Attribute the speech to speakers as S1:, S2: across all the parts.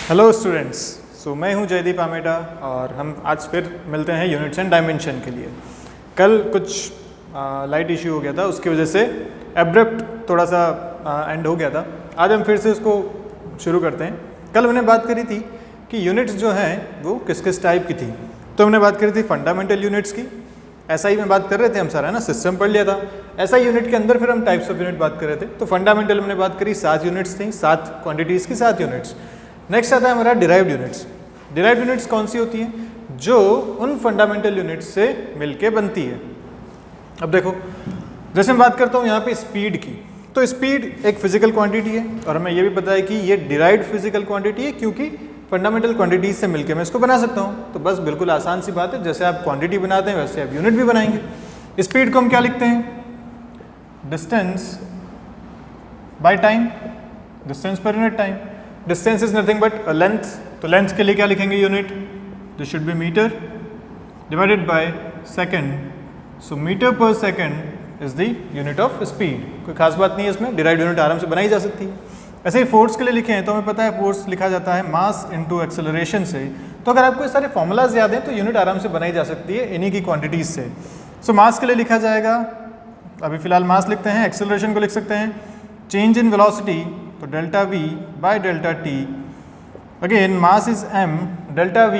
S1: Hello students. मैं हूं जयदीप आमेटा और हम आज फिर मिलते हैं यूनिट्स एंड डायमेंशन के लिए। कल कुछ लाइट इश्यू हो गया था, उसकी वजह से एब्रप्ट थोड़ा सा एंड हो गया था। आज हम फिर से इसको शुरू करते हैं। कल हमने बात करी थी कि यूनिट्स जो हैं वो किस किस टाइप की थी। तो हमने बात करी थी फंडामेंटल यूनिट्स की, SI में बात कर रहे थे हम, सारा ना सिस्टम पढ़ लिया था। SI यूनिट के अंदर फिर हम टाइप्स ऑफ यूनिट बात कर रहे थे। तो फंडामेंटल हमने बात करी, 7 यूनिट्स थी, 7 क्वांटिटीज़ की 7 यूनिट्स। नेक्स्ट आता है हमारा डिराइव्ड यूनिट्स। डिराइव्ड यूनिट्स कौन सी होती हैं? जो उन फंडामेंटल यूनिट्स से मिलके बनती है। अब देखो, जैसे मैं बात करता हूँ यहाँ पे स्पीड की, तो स्पीड एक फिजिकल क्वांटिटी है और हमें ये भी पता है कि ये डिराइव्ड फिजिकल क्वांटिटी है, क्योंकि फंडामेंटल क्वांटिटीज से मिलकर मैं इसको बना सकता हूँ। तो बस बिल्कुल आसान सी बात है, जैसे आप क्वांटिटी बनाते हैं वैसे आप यूनिट भी बनाएंगे। स्पीड को हम क्या लिखते हैं? Distance by time, distance per unit time. Distance is nothing but length, तो लेंथ के लिए क्या लिखेंगे? Unit, this should be metre divided by second. So metre per second is the unit of speed. कोई खास बात नहीं है इसमें, डिराइव्ड यूनिट आराम से बनाई जा सकती है। ऐसे ही फोर्स के लिए लिखे हैं तो हमें पता है फोर्स लिखा जाता है मास इनटू एक्सेलरेशन से। तो अगर आपको ये सारे फॉर्मूलाज याद हैं तो यूनिट आराम से बनाई जा सकती है इन्हीं की क्वांटिटीज से। सो मास के लिए लिखा जाएगा, अभी फिलहाल मास लिखते हैं। एक्सेलरेशन को लिख सकते हैं चेंज इन वेलोसिटी, तो delta v by delta t। Again mass is m, delta v,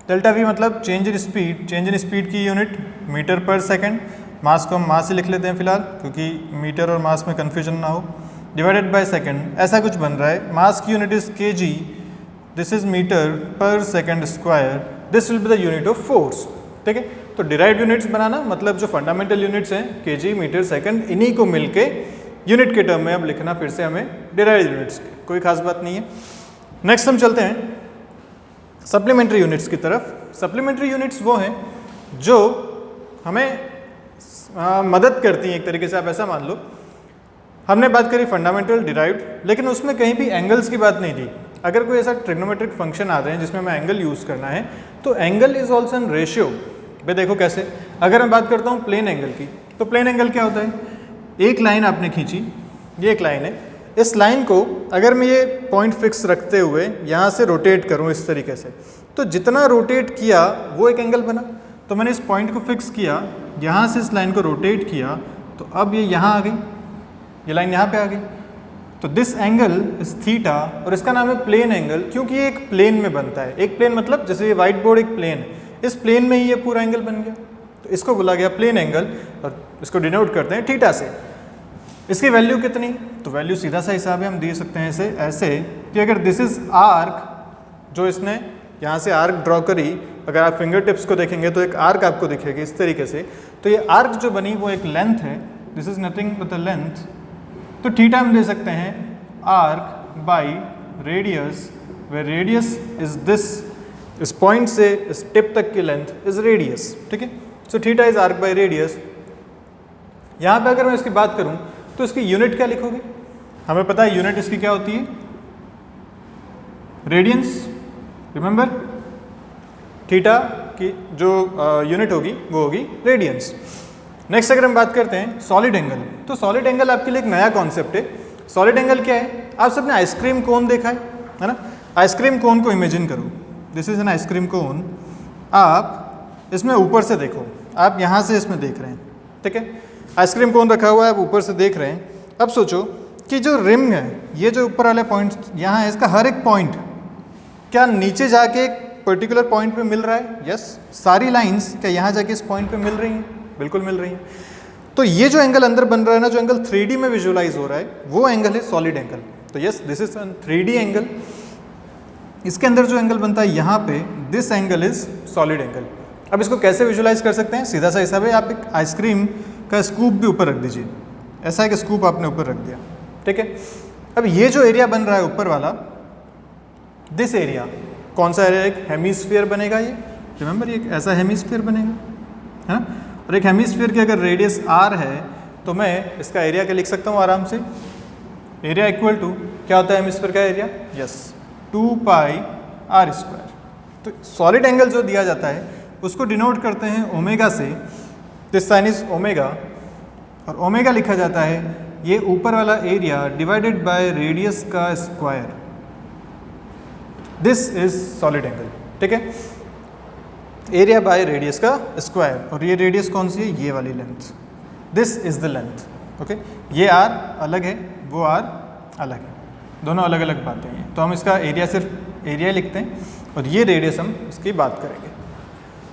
S1: delta v मतलब change in speed. Change in speed की यूनिट मीटर पर सेकेंड। मास को हम मास ही लिख लेते हैं फिलहाल, क्योंकि मीटर और मास में कन्फ्यूजन ना हो। डिवाइडेड बाय सेकेंड, ऐसा कुछ बन रहा है। मास की unit is kg, this is metre per second square, this will be the unit of force. ठीक है, तो डिराइव्ड यूनिट्स बनाना मतलब जो फंडामेंटल यूनिट्स हैं kg, मीटर, सेकेंड, इन्हीं को मिलके यूनिट के टर्म में अब लिखना फिर से हमें डिराइव्ड यूनिट्स, कोई खास बात नहीं है। नेक्स्ट हम चलते हैं सप्लीमेंट्री यूनिट्स की तरफ। सप्लीमेंट्री यूनिट्स वो हैं जो हमें मदद करती हैं एक तरीके से, आप ऐसा मान लो। हमने बात करी फंडामेंटल, डिराइव्ड, लेकिन उसमें कहीं भी एंगल्स की बात नहीं थी। अगर कोई ऐसा ट्रिग्नोमेट्रिक फंक्शन आते हैं जिसमें हमें एंगल यूज़ करना है, तो angle is also an ratio. भाई देखो कैसे, अगर मैं बात करता हूँ प्लेन एंगल की, तो प्लेन एंगल क्या होता है? एक लाइन आपने खींची, ये एक लाइन है, इस लाइन को अगर मैं ये पॉइंट फिक्स रखते हुए यहाँ से रोटेट करूँ इस तरीके से, तो जितना रोटेट किया वो एक एंगल बना। तो मैंने इस पॉइंट को फिक्स किया, यहाँ से इस लाइन को रोटेट किया, तो अब ये यहाँ आ गई, ये लाइन यहाँ पे आ गई। तो दिस एंगल इज थीटा, और इसका नाम है प्लेन एंगल, क्योंकि ये एक प्लेन में बनता है। एक प्लेन मतलब जैसे ये व्हाइट बोर्ड एक प्लेन है, इस प्लेन में ही ये पूरा एंगल बन गया, तो इसको बोला गया प्लेन एंगल, और इसको डिनोट करते हैं थीटा से। इसकी वैल्यू कितनी? तो वैल्यू सीधा सा हिसाब है, हम दे सकते हैं इसे ऐसे कि अगर दिस इज आर्क, जो इसने यहाँ से आर्क ड्रॉ करी, अगर आप फिंगर टिप्स को देखेंगे तो एक आर्क आपको दिखेगी इस तरीके से। तो ये आर्क जो बनी वो एक लेंथ है, this is nothing but the length. तो थीटा हम दे सकते हैं arc by radius, way radius is this, इस पॉइंट से इस टिप तक की लेंथ इज रेडियस। ठीक है, so theta is arc by radius. यहाँ पे अगर मैं इसकी बात करूँ तो इसकी यूनिट क्या लिखोगे? हमें पता है यूनिट इसकी क्या होती है, रेडियंस। रिमेंबर, थीटा की जो यूनिट होगी वो होगी रेडियंस। नेक्स्ट अगर हम बात करते हैं सॉलिड एंगल, तो सॉलिड एंगल आपके लिए एक नया कॉन्सेप्ट है। सॉलिड एंगल क्या है? आप सबने आइसक्रीम कोन देखा है ना? आइसक्रीम कोन को इमेजिन करो, this is an ice cream cone. आप इसमें ऊपर से देखो, आप यहाँ से इसमें देख रहे हैं, ठीक है, आइसक्रीम कोन रखा हुआ है, आप ऊपर से देख रहे हैं। अब सोचो कि जो रिम है, ये जो ऊपर वाले पॉइंट यहाँ है, इसका हर एक पॉइंट क्या नीचे जाके एक पर्टिकुलर पॉइंट पे मिल रहा है? यस, सारी लाइंस क्या यहाँ जाके इस पॉइंट पे मिल रही हैं? बिल्कुल मिल रही हैं। तो ये जो एंगल अंदर बन रहा है ना, जो एंगल 3D में विजुअलाइज हो रहा है, वो एंगल है सॉलिड एंगल। तो yes, this is an 3D angle. इसके अंदर जो एंगल बनता है यहाँ पे, this angle is solid angle. अब इसको कैसे विजुअलाइज कर सकते हैं? सीधा सा हिसाब है, आप एक आइसक्रीम का स्कूप भी ऊपर रख दीजिए, ऐसा एक स्कूप आपने ऊपर रख दिया, ठीक है। अब ये जो एरिया बन रहा है ऊपर वाला, दिस एरिया कौन सा एरिया? एक हेमीस्फीयर बनेगा ये। रिमेंबर, ये ऐसा हेमीस्फीयर बनेगा, है ना? और एक हेमीस्फीयर की अगर रेडियस r है तो मैं इसका एरिया क्या लिख सकता हूँ आराम से? एरिया इक्वल टू क्या होता है हेमीस्फीयर का एरिया? यस, 2 पाई r स्क्वायर। तो सॉलिड एंगल जो दिया जाता है उसको डिनोट करते हैं ओमेगा से, दिस साइन इज ओमेगा, और ओमेगा लिखा जाता है ये ऊपर वाला एरिया डिवाइडेड बाय रेडियस का square. This is solid angle, ठीक है। एरिया बाय रेडियस का स्क्वायर, और ये रेडियस कौन सी है, ये वाली length, this is the length, okay. ये आर अलग है, वो आर अलग है, दोनों अलग अलग बातें हैं। तो हम इसका एरिया सिर्फ एरिया लिखते हैं और ये रेडियस हम इसकी बात करेंगे।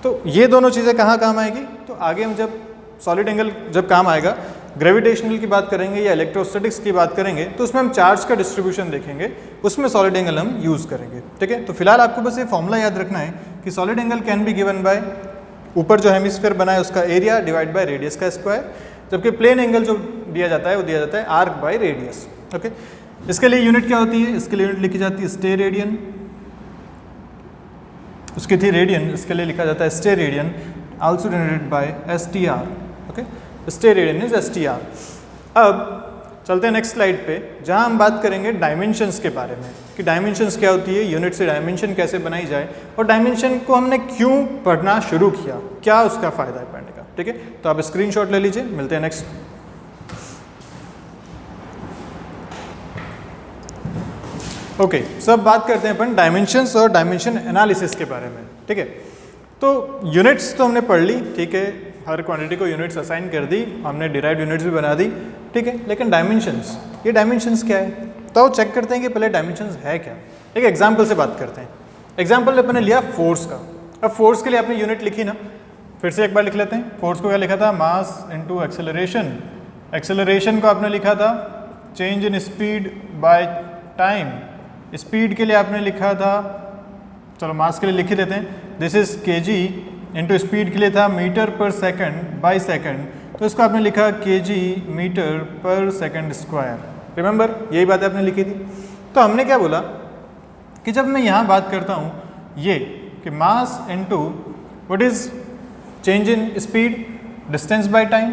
S1: तो ये दोनों चीज़ें कहाँ काम आएगी, तो आगे हम जब सॉलिड एंगल जब काम आएगा, ग्रेविटेशनल की बात करेंगे या इलेक्ट्रोस्टैटिक्स की बात करेंगे, तो उसमें हम चार्ज का डिस्ट्रीब्यूशन देखेंगे, उसमें सॉलिड एंगल हम यूज़ करेंगे, ठीक है। तो फिलहाल आपको बस ये फॉर्मूला याद रखना है कि solid angle can be given by ऊपर जो हेमिस्फीयर बना है उसका एरिया डिवाइड बाय रेडियस का स्क्वायर, जबकि प्लेन एंगल जो दिया जाता है वो दिया जाता है आर्क बाय रेडियस, ओके। इसके लिए यूनिट क्या होती है, इसके लिए यूनिट लिखी जाती है स्टे रेडियन, उसकी थी रेडियन, इसके लिए लिखा जाता है stay radian, also denoted by STR, okay. Stay radian is STR। अब चलते हैं नेक्स्ट स्लाइड पे, जहां हम बात करेंगे डायमेंशंस के बारे में कि डायमेंशंस क्या होती है, यूनिट से डायमेंशन कैसे बनाई जाए, और डायमेंशन को हमने क्यों पढ़ना शुरू किया, क्या उसका फ़ायदा है पढ़ने का, ठीक है। तो आप स्क्रीनशॉट ले लीजिए, मिलते हैं नेक्स्ट। ओके, सब बात करते हैं अपन डायमेंशंस और डायमेंशन एनालिसिस के बारे में, ठीक है। तो यूनिट्स तो हमने पढ़ ली, ठीक है, हर क्वांटिटी को यूनिट्स असाइन कर दी, हमने डिराइव्ड यूनिट्स भी बना दी, ठीक है। लेकिन डायमेंशंस, ये डायमेंशंस क्या है, तो चेक करते हैं कि पहले डायमेंशंस है क्या। एक एग्जांपल से बात करते हैं। एग्जांपल अपने लिया फोर्स का। अब फोर्स के लिए आपने यूनिट लिखी ना, फिर से एक बार लिख लेते हैं। फोर्स को क्या लिखा था, मास इनटू एक्सेलरेशन। एक्सेलरेशन को आपने लिखा था change in speed by time. Speed के लिए आपने लिखा था, चलो मास के लिए लिख ही देते हैं, this is kg, into speed के लिए था metre per second by second, तो इसको आपने लिखा kg metre per second square. Remember, यही बात आपने लिखी थी। तो हमने क्या बोला कि जब मैं यहाँ बात करता हूँ ये कि mass into what is change in speed, distance by time,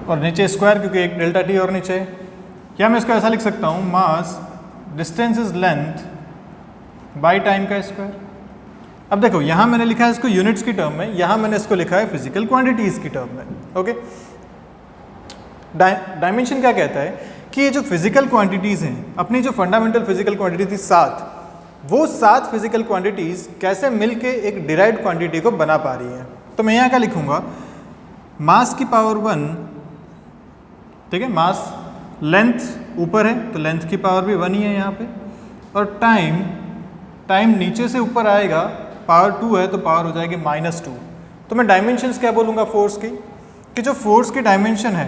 S1: और नीचे स्क्वायर क्योंकि एक डेल्टा टी और नीचे है, या मैं इसको ऐसा लिख सकता हूँ mass distance is length by time का स्क्वायर। अब देखो यहाँ मैंने लिखा है इसको यूनिट्स की टर्म में, यहाँ मैंने इसको लिखा है फिजिकल क्वांटिटीज की टर्म में, ओके। डायमेंशन क्या कहता है कि ये जो फिजिकल क्वांटिटीज हैं, अपनी जो फंडामेंटल फिजिकल क्वांटिटी थी 7, वो 7 फिजिकल क्वांटिटीज कैसे मिलके एक डिराइव्ड क्वांटिटी को बना पा रही है। तो मैं यहाँ क्या लिखूंगा, मास की पावर 1, ठीक है, मास लेंथ ऊपर है तो लेंथ की पावर भी 1 ही है यहाँ पे, और टाइम नीचे से ऊपर आएगा, पावर 2 है तो पावर हो जाएगी -2। तो मैं डायमेंशंस क्या बोलूँगा फोर्स की, कि जो फोर्स की डायमेंशन है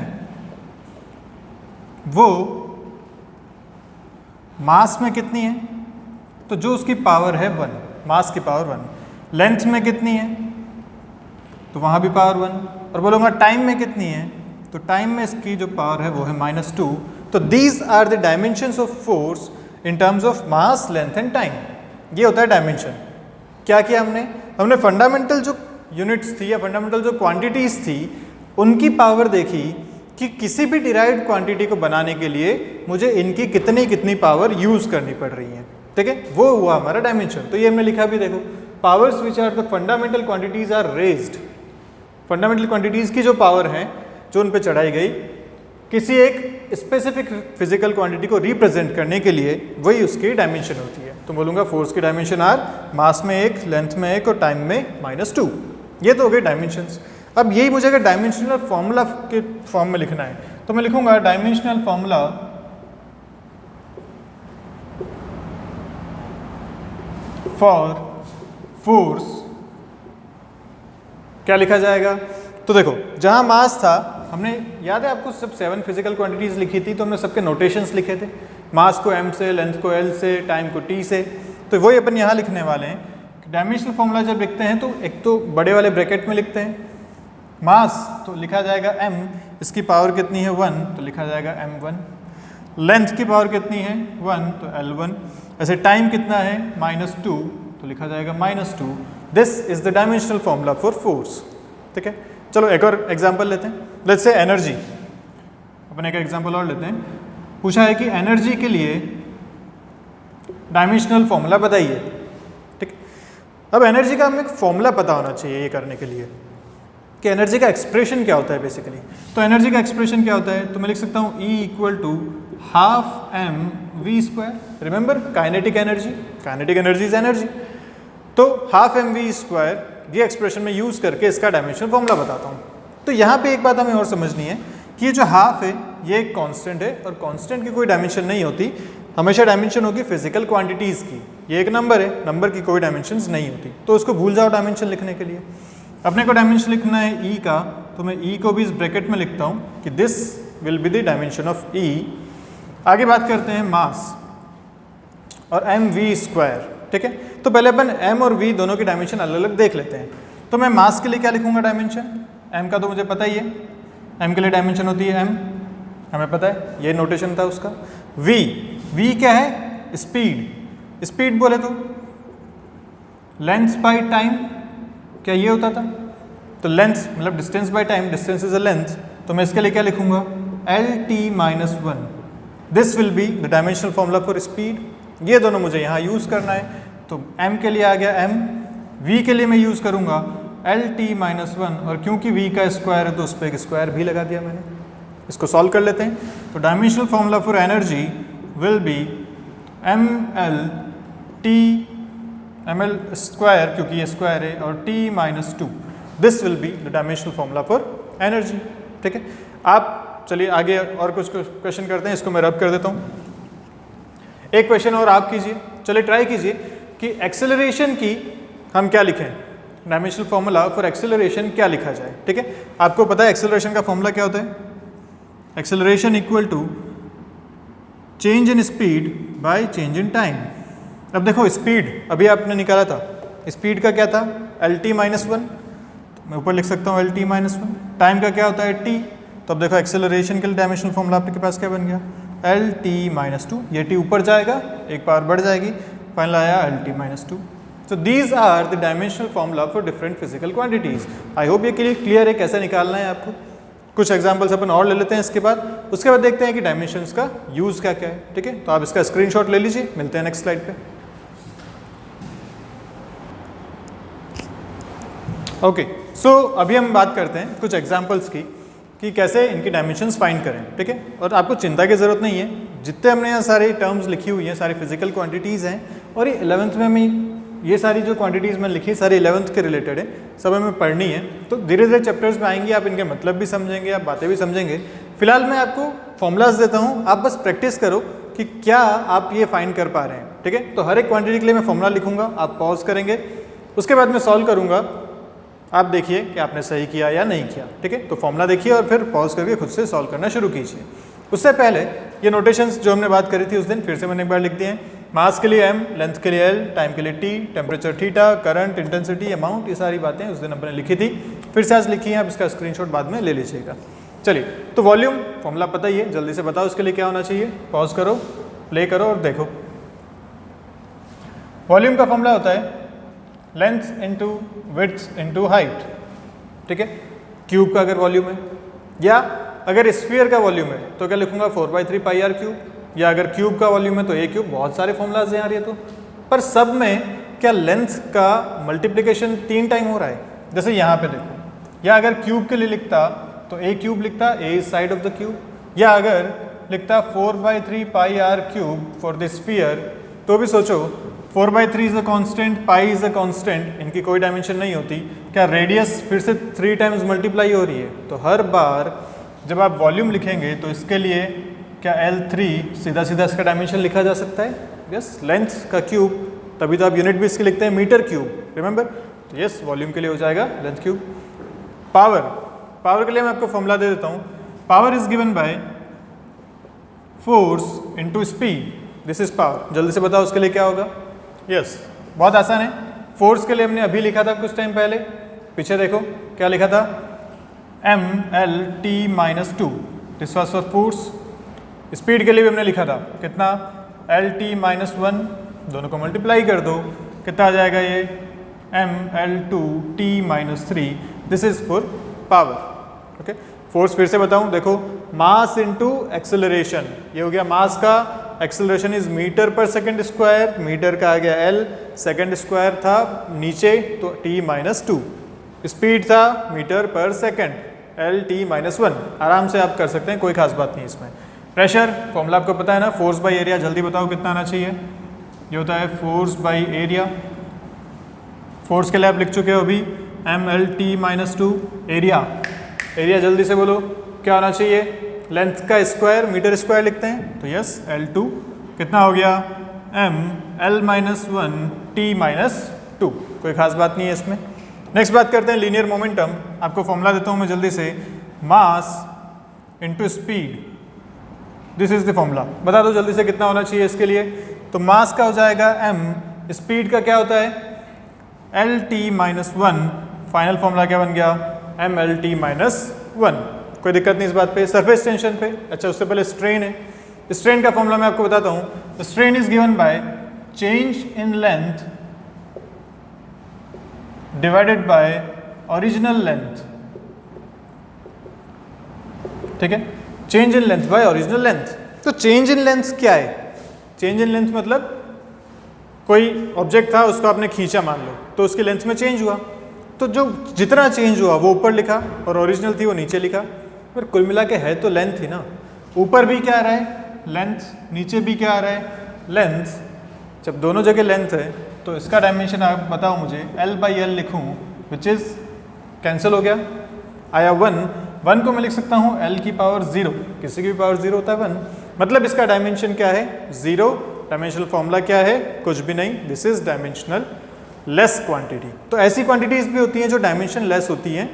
S1: वो मास में कितनी है, तो जो उसकी पावर है 1, मास की पावर 1, लेंथ में कितनी है तो वहाँ भी पावर 1, और बोलूँगा टाइम में कितनी है तो टाइम में इसकी जो पावर है वो है -2। तो these are the dimensions of force in terms of mass, length and time. ये होता है डायमेंशन। क्या किया हमने फंडामेंटल जो यूनिट्स थी या फंडामेंटल जो क्वांटिटीज थी उनकी पावर देखी कि किसी भी डिराइव्ड क्वांटिटी को बनाने के लिए मुझे इनकी कितनी पावर यूज़ करनी पड़ रही है, ठीक है, वो हुआ हमारा डायमेंशन। तो ये हमने लिखा भी, देखो, powers which are the fundamental quantities are raised. Fundamental quantities की जो पावर है जो उन पे चढ़ाई गई किसी एक स्पेसिफिक फिजिकल क्वांटिटी को रिप्रेजेंट करने के लिए, वही उसकी डायमेंशन होती है। तो बोलूँगा फोर्स की डायमेंशन आर मास में 1, लेंथ में 1 और टाइम में -2। ये तो हो गए डायमेंशंस। अब यही मुझे अगर डायमेंशनल फॉर्मूला के फॉर्म में लिखना है तो मैं लिखूंगा डायमेंशनल फॉर्मूला फॉर फोर्स। क्या लिखा जाएगा, तो देखो जहां मास था, हमने याद है आपको सब 7 फिजिकल क्वांटिटीज लिखी थी, तो हमने सबके नोटेशंस लिखे थे, मास को m से, लेंथ को l से, टाइम को t से। तो वही अपन यहाँ लिखने वाले हैं। डायमेंशनल फॉर्मूला जब लिखते हैं तो एक तो बड़े वाले ब्रैकेट में लिखते हैं, मास तो लिखा जाएगा m, इसकी पावर कितनी है 1 तो लिखा जाएगा m1, लेंथ की पावर कितनी है 1 तो l1, ऐसे टाइम कितना है -2 तो लिखा जाएगा -2। This is the dimensional formula for force, ठीक है। चलो एक और एग्जांपल लेते हैं, लेट्स से एनर्जी। अपन एक एग्जांपल और लेते हैं। पूछा है कि एनर्जी के लिए डायमेंशनल फॉर्मूला बताइए, ठीक। अब एनर्जी का हमें एक फॉर्मूला पता होना चाहिए ये करने के लिए। कि एनर्जी का एक्सप्रेशन क्या होता है बेसिकली। तो एनर्जी का एक्सप्रेशन क्या होता है, तो मैं लिख सकता हूँ E equal to half M V square. Remember kinetic energy is energy. तो हाफ एम वी स्क्वायर ये एक्सप्रेशन में यूज़ करके इसका डायमेंशन फॉर्मूला बताता हूँ। तो यहाँ पे एक बात हमें और समझनी है कि ये जो हाफ है ये एक कांस्टेंट है और कांस्टेंट की कोई डायमेंशन नहीं होती, हमेशा डायमेंशन होगी फिजिकल क्वांटिटीज़ की। ये एक नंबर है, नंबर की कोई डायमेंशंस नहीं होती, तो उसको भूल जाओ डायमेंशन लिखने के लिए। अपने को डायमेंशन लिखना है E का, तो मैं E को भी इस ब्रैकेट में लिखता हूँ कि this will be the dimension of E। आगे बात करते हैं मास और एम वी स्क्वायर, ठीक है। तो पहले अपन m और v दोनों की डायमेंशन अलग अलग देख लेते हैं। तो मैं मास के लिए क्या लिखूंगा डायमेंशन, m का तो मुझे पता ही है, m के लिए डायमेंशन होती है m, हमें पता है, ये नोटेशन था उसका। v क्या है, स्पीड बोले तो लेंथ बाई टाइम, क्या ये होता था, तो लेंथ मतलब distance by time, distance is a length, तो मैं इसके लिए क्या लिखूंगा LT-1। This will be the dimensional formula for speed. ये दोनों मुझे यहाँ यूज़ करना है, तो m के लिए आ गया m, v के लिए मैं यूज़ करूँगा LT-1, और क्योंकि v का स्क्वायर है तो उस पर एक स्क्वायर भी लगा दिया मैंने। इसको सॉल्व कर लेते हैं। तो dimensional formula for energy will be ml square, क्योंकि ये स्क्वायर है, और T-2। This will be the dimensional formula for energy, ठीक है। आप चलिए आगे और कुछ क्वेश्चन करते हैं, इसको मैं रब कर देता हूँ। एक क्वेश्चन और आप कीजिए, चलिए ट्राई कीजिए कि एक्सेलरेशन की हम क्या लिखें, डायमेंशनल फॉर्मूला फॉर एक्सेलरेशन क्या लिखा जाए, ठीक है। आपको पता है एक्सेलरेशन का फॉर्मूला क्या होता है, acceleration equal to change in speed by change in time. अब देखो स्पीड अभी आपने निकाला था, स्पीड का क्या था LT-1, तो मैं ऊपर लिख सकता हूँ LT-1। टाइम का क्या होता है T, तो अब देखो एक्सेलरेशन के लिए डायमेंशनल फॉर्मूला आपके पास क्या बन गया LT-2। ये T ऊपर जाएगा, एक पावर बढ़ जाएगी, फाइनल आया LT-2। So these are the dimensional formula for different physical quantities. I hope ये क्लियर है कैसे निकालना है आपको। कुछ एग्जांपल्स अपन और ले लेते हैं इसके बाद, उसके बाद देखते हैं कि डायमेंशंस का यूज़ क्या क्या है, ठीक है। तो आप इसका स्क्रीनशॉट ले लीजिए, मिलते हैं नेक्स्ट स्लाइड पे। ओके, सो अभी हम बात करते हैं कुछ एग्जांपल्स की कि कैसे इनकी डायमेंशंस फाइंड करें, ठीक है। और आपको चिंता की ज़रूरत नहीं है, जितने हमने यहाँ सारी टर्म्स लिखी हुई हैं, सारी फिजिकल क्वांटिटीज़ हैं, और ये 11th में हमें ये सारी जो क्वांटिटीज़ मैंने लिखी सारी 11th के रिलेटेड है, सब हमें पढ़नी है। तो धीरे धीरे चैप्टर्स में आएंगी, आप इनके मतलब भी समझेंगे, आप बातें भी समझेंगे। फिलहाल मैं आपको फॉर्मूलाज देता हूँ, आप बस प्रैक्टिस करो कि क्या आप ये फाइंड कर पा रहे हैं, ठीक है। तो हर एक क्वांटिटी के लिए मैं फॉर्मूला लिखूंगा, आप पॉज करेंगे, उसके बाद मैं सॉल्व करूँगा, आप देखिए कि आपने सही किया या नहीं किया, ठीक है। तो फॉर्मूला देखिए और फिर पॉज करके खुद से सॉल्व करना शुरू कीजिए। उससे पहले ये नोटेशंस जो हमने बात करी थी उस दिन फिर से मैंने एक बार लिख दिए हैं। मास के लिए m, लेंथ के लिए l, टाइम के लिए t, temperature theta, current, intensity, amount, ये सारी बातें उस दिन हमने लिखी थी, फिर से आज लिखी हैं, आप इसका स्क्रीनशॉट बाद में ले लीजिएगा। चलिए, तो वॉल्यूम फॉर्मूला पता ही है, जल्दी से बताओ उसके लिए क्या होना चाहिए, पॉज करो, प्ले करो और देखो। वॉल्यूम का फॉर्मूला होता है length into width into height, ठीक है। क्यूब का अगर वॉल्यूम है, या अगर स्फीयर का वॉल्यूम है तो क्या लिखूंगा 4/3 पाई आर क्यूब, या अगर क्यूब का वॉल्यूम है तो ए क्यूब। बहुत सारे फॉर्मूलाज हैं यार ये तो, पर सब में क्या लेंथ का मल्टीप्लिकेशन 3 टाइम हो रहा है, जैसे यहाँ पे देखो। या अगर क्यूब के लिए लिखता तो ए क्यूब लिखता, a is side of the cube, या अगर लिखता 4/3 pi r cube for the sphere, तो भी सोचो 4/3 is a constant, pi is a constant, इनकी कोई डायमेंशन नहीं होती। क्या रेडियस फिर से 3 टाइम्स मल्टीप्लाई हो रही है, तो हर बार जब आप वॉल्यूम लिखेंगे तो इसके लिए क्या L3 सीधा सीधा इसका डायमेंशन लिखा जा सकता है, यस, लेंथ का क्यूब, तभी तो आप यूनिट भी इसके लिखते हैं मीटर क्यूब, रिमेंबर। तो यस, वॉल्यूम के लिए हो जाएगा लेंथ क्यूब। पावर के लिए मैं आपको फॉर्मूला दे देता हूँ, power is given by force into speed, this is power. जल्दी से बताओ उसके लिए क्या होगा, यस, बहुत आसान है। फोर्स के लिए हमने अभी लिखा था कुछ टाइम पहले, पीछे देखो क्या लिखा था, MLT-2, this was for force. Speed के लिए भी हमने लिखा था कितना, LT-1, दोनों को मल्टीप्लाई कर दो, कितना आ जाएगा ये ML2T-3, this is for power, okay. Force फिर से बताऊं, देखो मास इनटू एक्सेलरेशन, ये हो गया मास का, acceleration is metre per second square, metre का आ गया L, सेकंड स्क्वायर था नीचे तो T-2, स्पीड था metre per second, L T minus one, आराम से आप कर सकते हैं, कोई खास बात नहीं इसमें। प्रेशर फॉर्मूला आपको पता है ना, फोर्स बाई एरिया, जल्दी बताओ कितना आना चाहिए। ये होता है फोर्स बाई एरिया। फोर्स के लिए आप लिख चुके हो अभी M L T minus two. Area, area जल्दी से बोलो क्या होना चाहिए, लेंथ का स्क्वायर मीटर स्क्वायर लिखते हैं, तो यस एल टू कितना हो गया, M L minus one T minus two, कोई खास बात नहीं है इसमें। नेक्स्ट बात करते हैं लीनियर मोमेंटम। आपको फॉर्मूला देता हूँ मैं जल्दी से, mass into speed, this is the formula. बता दो जल्दी से कितना होना चाहिए इसके लिए। तो मास का हो जाएगा m, स्पीड का क्या होता है L T minus one, final formula क्या बन गया M L T minus one. कोई दिक्कत नहीं इस बात पे। सरफेस टेंशन पे, अच्छा उससे पहले स्ट्रेन है। स्ट्रेन का फॉर्मूला मैं आपको बताता हूँ। Strain is given bye change in length divided by original length, ठीक है, change in length bye original length. तो चेंज इन लेंथ क्या है, चेंज इन लेंथ मतलब कोई ऑब्जेक्ट था उसको आपने खींचा मान लो, तो उसकी लेंथ में चेंज हुआ, तो जो जितना चेंज हुआ वो ऊपर लिखा और ओरिजिनल थी वो नीचे लिखा। फिर कुल मिला के है तो लेंथ ही ना, ऊपर भी क्या आ रहा है लेंथ, नीचे भी क्या आ रहा है लेंथ। जब दोनों जगह लेंथ है तो इसका डायमेंशन आप बताओ मुझे, L बाई एल लिखूँ विच इज़ कैंसिल हो गया, आया वन। वन को मैं लिख सकता हूँ L की पावर ज़ीरो, किसी की भी पावर ज़ीरो होता है वन, मतलब इसका डायमेंशन क्या है ज़ीरो। डायमेंशनल फॉर्मूला क्या है, कुछ भी नहीं, this is dimensional less quantity. तो ऐसी क्वांटिटीज भी होती हैं जो डायमेंशन लेस होती हैं,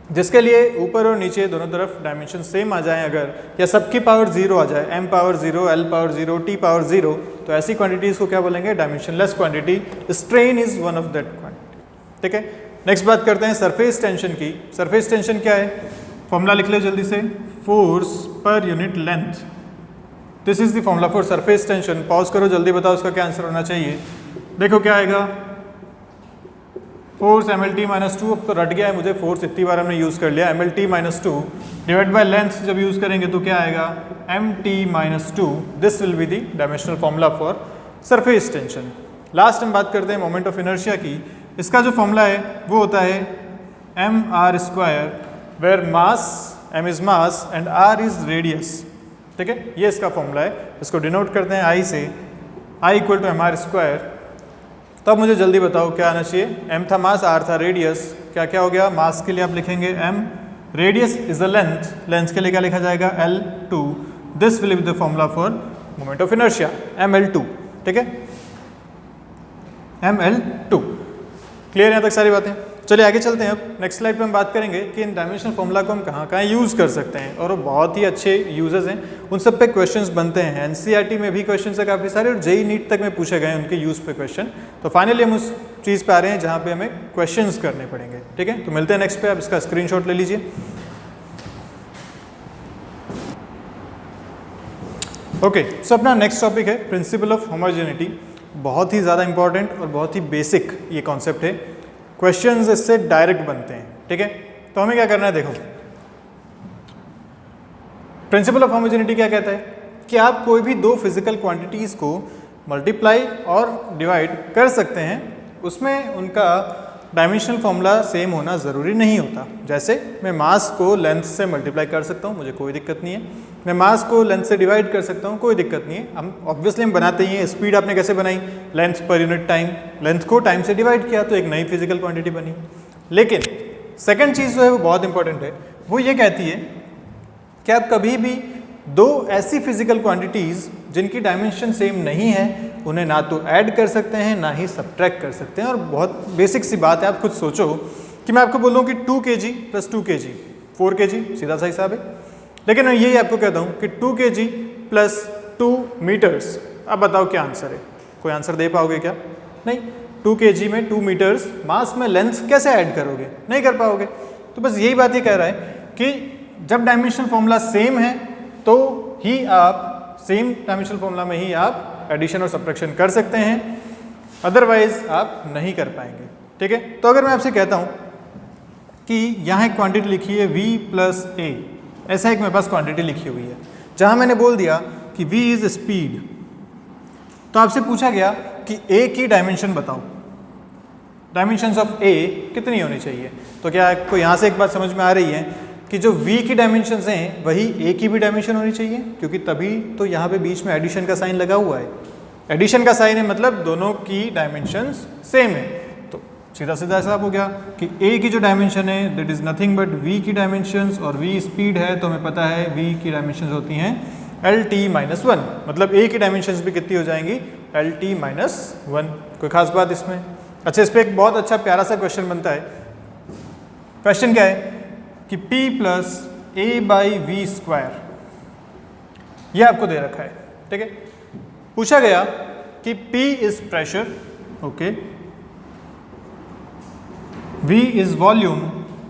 S1: जिसके लिए ऊपर और नीचे दोनों तरफ डायमेंशन सेम आ जाए अगर, या सबकी पावर जीरो आ जाए, m power zero, l power zero, t power zero, तो ऐसी क्वांटिटीज को क्या बोलेंगे dimension less quantity. Strain is one of that quantity, ठीक है। नेक्स्ट बात करते हैं सरफेस टेंशन की। सरफेस टेंशन क्या है, फॉर्मूला लिख ले जल्दी से, force per unit length, this is the formula for surface tension. Pause करो जल्दी बताओ उसका क्या आंसर होना चाहिए। देखो क्या आएगा, force M L T minus two, अब तो रट गया है मुझे, फोर्स इतनी बार हमने यूज़ कर लिया, M L T minus two divide by length जब यूज़ करेंगे तो क्या आएगा M T minus two, this will be the dimensional formula for surface tension. Last हम बात करते हैं मोमेंट ऑफ इनर्शिया की। इसका जो फॉर्मूला है वो होता है M R square, where mass, M is mass and R is radius, ठीक है, ये इसका फॉर्मूला है। इसको डिनोट करते हैं आई से, I equal to M R square. तो अब मुझे जल्दी बताओ क्या आना चाहिए, एम था मास, आर था रेडियस, क्या क्या हो गया, मास के लिए आप लिखेंगे M, radius is the length, length के लिए क्या लिखा जाएगा L two, this will be the formula for moment of inertia M L two, ठीक है, एम एल टू। क्लियर यहाँ तक सारी बातें। चलिए आगे चलते हैं। अब नेक्स्ट स्लाइड पे हम बात करेंगे कि इन डायमेंशनल फॉर्मूला को हम कहाँ कहाँ यूज़ कर सकते हैं, और वो बहुत ही अच्छे यूजेस हैं, उन सब पे क्वेश्चंस बनते हैं। एनसीईआरटी में भी क्वेश्चंस है काफ़ी सारे, और जेईई नीट तक में पूछे गए उनके यूज़ पे क्वेश्चन। तो फाइनली हम उस चीज़ पे आ रहे हैं जहाँ पे हमें क्वेश्चंस करने पड़ेंगे, ठीक है। तो मिलते हैं नेक्स्ट पे, आप इसका स्क्रीनशॉट ले लीजिए। ओके, सो अपना नेक्स्ट टॉपिक है प्रिंसिपल ऑफ होमोजेनिटी। बहुत ही ज़्यादा इंपॉर्टेंट और बहुत ही बेसिक ये कॉन्सेप्ट है, क्वेश्चंस इससे डायरेक्ट बनते हैं, ठीक है। तो हमें क्या करना है, देखो प्रिंसिपल ऑफ होमोजेनिटी क्या कहता है कि आप कोई भी दो फिजिकल क्वांटिटीज़ को मल्टीप्लाई और डिवाइड कर सकते हैं, उसमें उनका डायमेंशनल फॉर्मूला सेम होना ज़रूरी नहीं होता। जैसे मैं मास को लेंथ से मल्टीप्लाई कर सकता हूँ, मुझे कोई दिक्कत नहीं है, मैं मास को लेंथ से डिवाइड कर सकता हूँ, कोई दिक्कत नहीं है। हम ऑब्वियसली हम बनाते ही हैं। स्पीड आपने कैसे बनाई, लेंथ पर यूनिट टाइम, लेंथ को टाइम से डिवाइड किया तो एक नई फिजिकल क्वांटिटी बनी। लेकिन सेकंड चीज़ जो है वो बहुत इंपॉर्टेंट है, वो ये कहती है कि आप कभी भी दो ऐसी फिजिकल क्वांटिटीज़ जिनकी डायमेंशन सेम नहीं है, उन्हें ना तो ऐड कर सकते हैं ना ही सब्ट्रैक्ट कर सकते हैं। और बहुत बेसिक सी बात है, आप खुद सोचो कि मैं आपको बोलूँ कि 2 kg प्लस 2 kg 4 kg, सीधा सा हिसाब है। लेकिन मैं यही आपको कहता हूँ कि 2 kg प्लस 2 मीटर्स, अब बताओ क्या आंसर है, कोई आंसर दे पाओगे क्या? नहीं। 2 kg में 2 मीटर्स मास में लेंथ कैसे ऐड करोगे, नहीं कर पाओगे। तो बस यही बात ये कह रहा है कि जब डायमेंशनल फॉर्मूला सेम है तो ही आप सेम डायमेंशनल फॉर्मूला में ही आप एडिशन और सब्ट्रैक्शन कर सकते हैं, अदरवाइज आप नहीं कर पाएंगे, ठीक है। तो अगर मैं आपसे कहता हूँ कि यहाँ एक क्वांटिटी लिखी है v प्लस ए, ऐसा एक मेरे पास क्वांटिटी लिखी हुई है, जहाँ मैंने बोल दिया कि v इज स्पीड, तो आपसे पूछा गया कि a की डायमेंशन बताओ, डायमेंशंस ऑफ ए कितनी होनी चाहिए। तो क्या आपको यहाँ से एक बात समझ में आ रही है कि जो v की डायमेंशंस हैं वही a की भी डायमेंशन होनी चाहिए, क्योंकि तभी तो यहाँ पे बीच में एडिशन का साइन लगा हुआ है। एडिशन का साइन है मतलब दोनों की डायमेंशंस सेम है। तो सीधा सीधा ऐसा हो गया कि a की जो डायमेंशन है that is nothing but v की डायमेंशंस, और v स्पीड है तो हमें पता है v की डायमेंशंस होती हैं LT-1, मतलब a की डायमेंशंस भी कितनी हो जाएंगी LT-1। कोई खास बात इसमें? अच्छा, इस पर एक बहुत अच्छा प्यारा सा क्वेश्चन बनता है। क्वेश्चन क्या है कि p plus a by V square, यह आपको दे रखा है, ठीक है। पूछा गया कि p is pressure, okay, v is volume,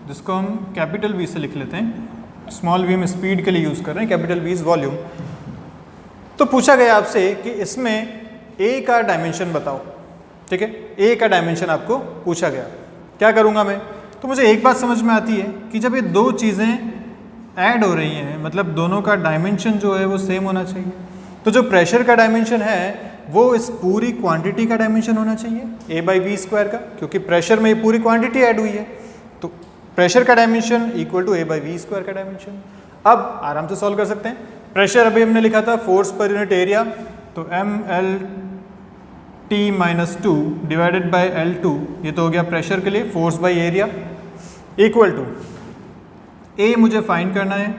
S1: जिसको हम कैपिटल V से लिख लेते हैं, स्मॉल v हम स्पीड के लिए यूज कर रहे हैं, कैपिटल V इज वॉल्यूम। तो पूछा गया आपसे कि इसमें a का डायमेंशन बताओ, ठीक है। a का डायमेंशन आपको पूछा गया। क्या करूंगा मैं? तो मुझे एक बात समझ में आती है कि जब ये दो चीज़ें ऐड हो रही हैं, मतलब दोनों का डायमेंशन जो है वो सेम होना चाहिए। तो जो प्रेशर का डायमेंशन है वो इस पूरी क्वांटिटी का डायमेंशन होना चाहिए a बाई वी स्क्वायर का, क्योंकि प्रेशर में ये पूरी क्वांटिटी ऐड हुई है। तो प्रेशर का dimension equal to a by V square का डायमेंशन। अब आराम से सॉल्व कर सकते हैं। प्रेशर अभी हमने लिखा था फोर्स पर यूनिट एरिया, तो mLT-2 डिवाइडेड बाई L2, ये तो हो गया प्रेशर के लिए, force by area, equal to a मुझे फाइंड करना है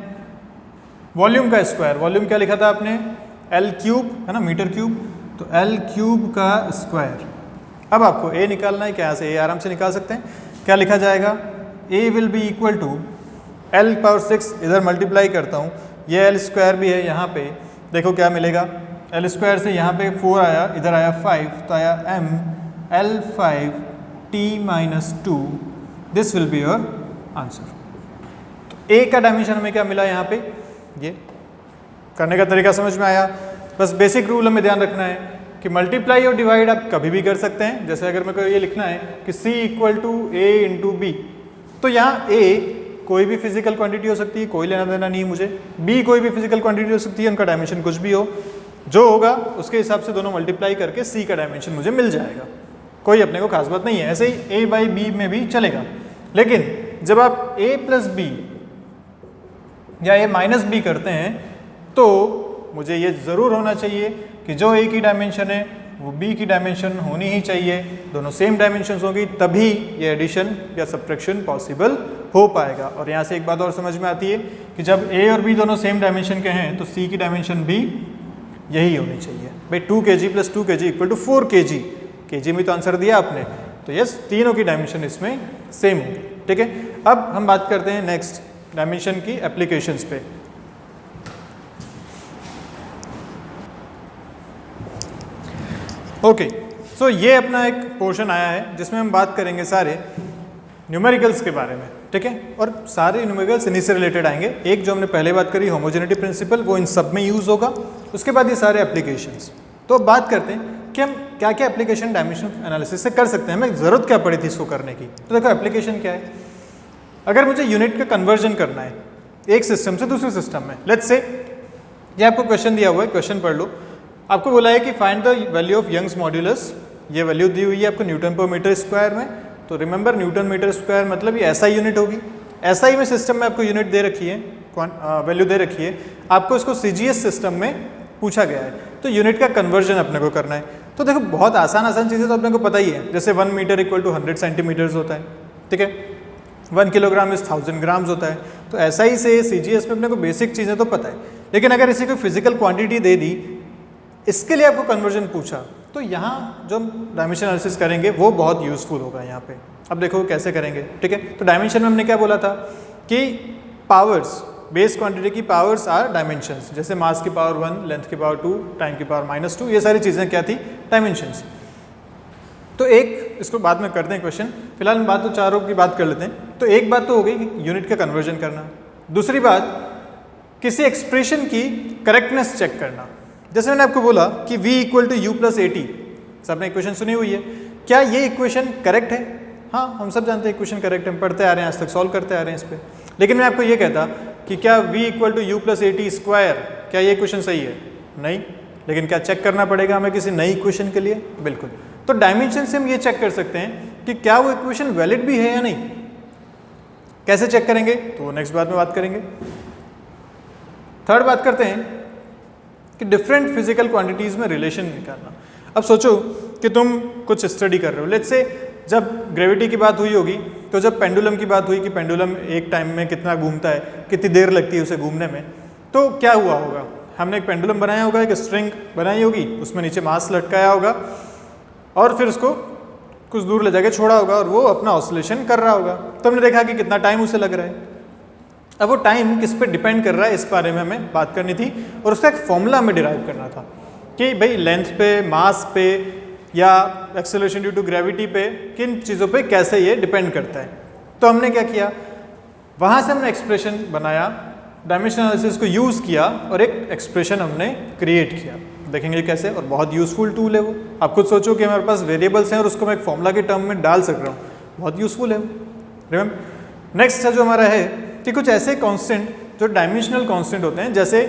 S1: वॉल्यूम का स्क्वायर। वॉल्यूम क्या लिखा था आपने? L क्यूब, है ना, मीटर क्यूब, तो L क्यूब का स्क्वायर। अब आपको a निकालना है, क्या यहाँ से a आराम से निकाल सकते हैं। क्या लिखा जाएगा? a will be equal to L power 6, इधर मल्टीप्लाई करता हूँ, ये L स्क्वायर भी है यहाँ पे, देखो क्या मिलेगा। L स्क्वायर से यहाँ पे 4 आया, इधर आया 5, तो आया m L5T-2, this will be your answer. तो a का डायमेंशन हमें क्या मिला यहाँ पे? ये करने का तरीका समझ में आया। बस बेसिक रूल हमें ध्यान रखना है कि मल्टीप्लाई और डिवाइड आप कभी भी कर सकते हैं। जैसे अगर मेरे को ये लिखना है कि c equal to a into B, तो यहाँ a कोई भी फिजिकल क्वांटिटी हो सकती है, कोई लेना देना नहीं है मुझे। b कोई भी फिजिकल क्वांटिटी हो सकती है, उनका डायमेंशन कुछ भी हो, जो होगा उसके हिसाब से दोनों मल्टीप्लाई करके c का डायमेंशन मुझे मिल जाएगा। कोई अपने को खास बात नहीं है। ऐसे ही a बाई बी में भी चलेगा, लेकिन जब आप a प्लस बी या a माइनस बी करते हैं तो मुझे ये ज़रूर होना चाहिए कि जो a की डायमेंशन है वो b की डायमेंशन होनी ही चाहिए। दोनों सेम डायमेंशन होगी तभी ये एडिशन या सब्ट्रैक्शन पॉसिबल हो पाएगा। और यहाँ से एक बात और समझ में आती है कि जब a और b दोनों सेम डायमेंशन के हैं तो c की डायमेंशन भी यही होनी चाहिए। भाई 2 kg plus 2 kg equal to 4 kg, kg में तो आंसर दिया आपने, तो यस तीनों की डायमेंशन इसमें सेम होगी, ठीक है। अब हम बात करते हैं नेक्स्ट डायमेंशन की एप्लीकेशंस पे। ओके, सो ये अपना एक पोर्शन आया है जिसमें हम बात करेंगे सारे न्यूमेरिकल्स के बारे में, ठीक है। और सारे न्यूमेरिकल्स इन्हीं से रिलेटेड आएंगे। एक जो हमने पहले बात करी होमोजेनिटी प्रिंसिपल, वो इन सब में यूज़ होगा। उसके बाद ये सारे एप्लीकेशंस। तो अब बात करते हैं कि हम क्या क्या एप्लीकेशन डायमेंशन एनालिसिस से कर सकते हैं, हमें ज़रूरत क्या पड़ी थी इसको करने की। तो देखो एप्लीकेशन क्या है, अगर मुझे यूनिट का कन्वर्जन करना है एक सिस्टम से दूसरे सिस्टम में, लेट्स से ये आपको क्वेश्चन दिया हुआ है, क्वेश्चन पढ़ लो। आपको बोला है कि find the value of Young's modulus, ये वैल्यू दी हुई है आपको न्यूटन पर मीटर स्क्वायर में। तो रिमेंबर न्यूटन मीटर स्क्वायर मतलब ये SI यूनिट होगी। SI में सिस्टम में आपको यूनिट दे रखी है, वैल्यू दे रखी है, आपको इसको CGS सिस्टम में पूछा गया है, तो यूनिट का कन्वर्जन अपने को करना है। तो देखो बहुत आसान चीज़ें तो अपने को पता ही है, जैसे 1 मीटर इक्वल टू 100 सेंटीमीटर्स होता है, ठीक है। 1 किलोग्राम इज 1000 ग्राम्स होता है। तो SI से CGS में अपने को बेसिक चीज़ें तो पता है, लेकिन अगर इसी को फिजिकल क्वांटिटी दे दी, इसके लिए आपको कन्वर्जन पूछा, तो यहाँ जो हम डायमेंशन एनालिसिस करेंगे वो बहुत यूज़फुल होगा यहाँ पे। अब देखो कैसे करेंगे, ठीक है। तो डायमेंशन में हमने क्या बोला था कि पावर्स, बेस क्वांटिटी की पावर्स आर डायमेंशंस, जैसे मास की पावर 1, लेंथ की पावर 2, टाइम की पावर -2, ये सारी चीज़ें क्या थी, डायमेंशंस। तो एक इसको बाद में करते हैं क्वेश्चन, फिलहाल हम बात तो चारों की बात कर लेते हैं। तो एक बात तो हो गई कि यूनिट का कन्वर्जन करना, दूसरी बात किसी एक्सप्रेशन की करेक्टनेस चेक करना। जैसे मैंने आपको बोला कि v equal to U plus AT, सबने इक्वेशन सुनी हुई है, क्या ये इक्वेशन करेक्ट है? हाँ, हम सब जानते हैं इक्वेशन करेक्ट है, हम पढ़ते आ रहे हैं, आज तक सॉल्व करते आ रहे हैं इस पर। लेकिन मैं आपको ये कहता कि क्या v equal to U plus AT square, क्या ये इक्वेशन सही है? नहीं। लेकिन क्या चेक करना पड़ेगा हमें किसी नई इक्वेशन के लिए? बिल्कुल। तो डायमेंशन से हम ये चेक कर सकते हैं कि क्या वो इक्वेशन वैलिड भी है या नहीं। कैसे चेक करेंगे तो नेक्स्ट बात में बात करेंगे। थर्ड बात करते हैं कि डिफरेंट फिजिकल क्वांटिटीज में रिलेशन निकालना। अब सोचो कि तुम कुछ स्टडी कर रहे हो, लेट्स से जब ग्रेविटी की बात हुई होगी तो जब पेंडुलम की बात हुई कि पेंडुलम एक टाइम में कितना घूमता है, कितनी देर लगती है उसे घूमने में, तो क्या हुआ होगा, हमने एक पेंडुलम बनाया होगा, एक स्ट्रिंग बनाई होगी, उसमें नीचे मास लटकाया होगा और फिर उसको कुछ दूर ले जाके छोड़ा होगा और वो अपना ऑसिलेशन कर रहा होगा। तो हमने देखा कि कितना टाइम उसे लग रहा है। अब वो टाइम किस पे डिपेंड कर रहा है, इस बारे में हमें बात करनी थी और उसका एक फॉर्मूला हमें डिराइव करना था कि भाई लेंथ पे, मास पे या एक्सेलरेशन ड्यू टू ग्रेविटी पे, किन चीज़ों पे कैसे ये डिपेंड करता है। तो हमने क्या किया, वहाँ से हमने एक्सप्रेशन बनाया, डायमेंशन एनालिसिस को यूज़ किया और एक एक्सप्रेशन हमने क्रिएट किया। देखेंगे कैसे, और बहुत यूज़फुल टूल है वो। आप खुद सोचो कि हमारे पास वेरिएबल्स हैं और उसको मैं एक फॉर्मूला के टर्म में डाल सक रहा हूँ, बहुत यूज़फुल है वो। रिमेंबर नेक्स्ट है जो हमारा है कि कुछ ऐसे कांस्टेंट जो डायमेंशनल कांस्टेंट होते हैं, जैसे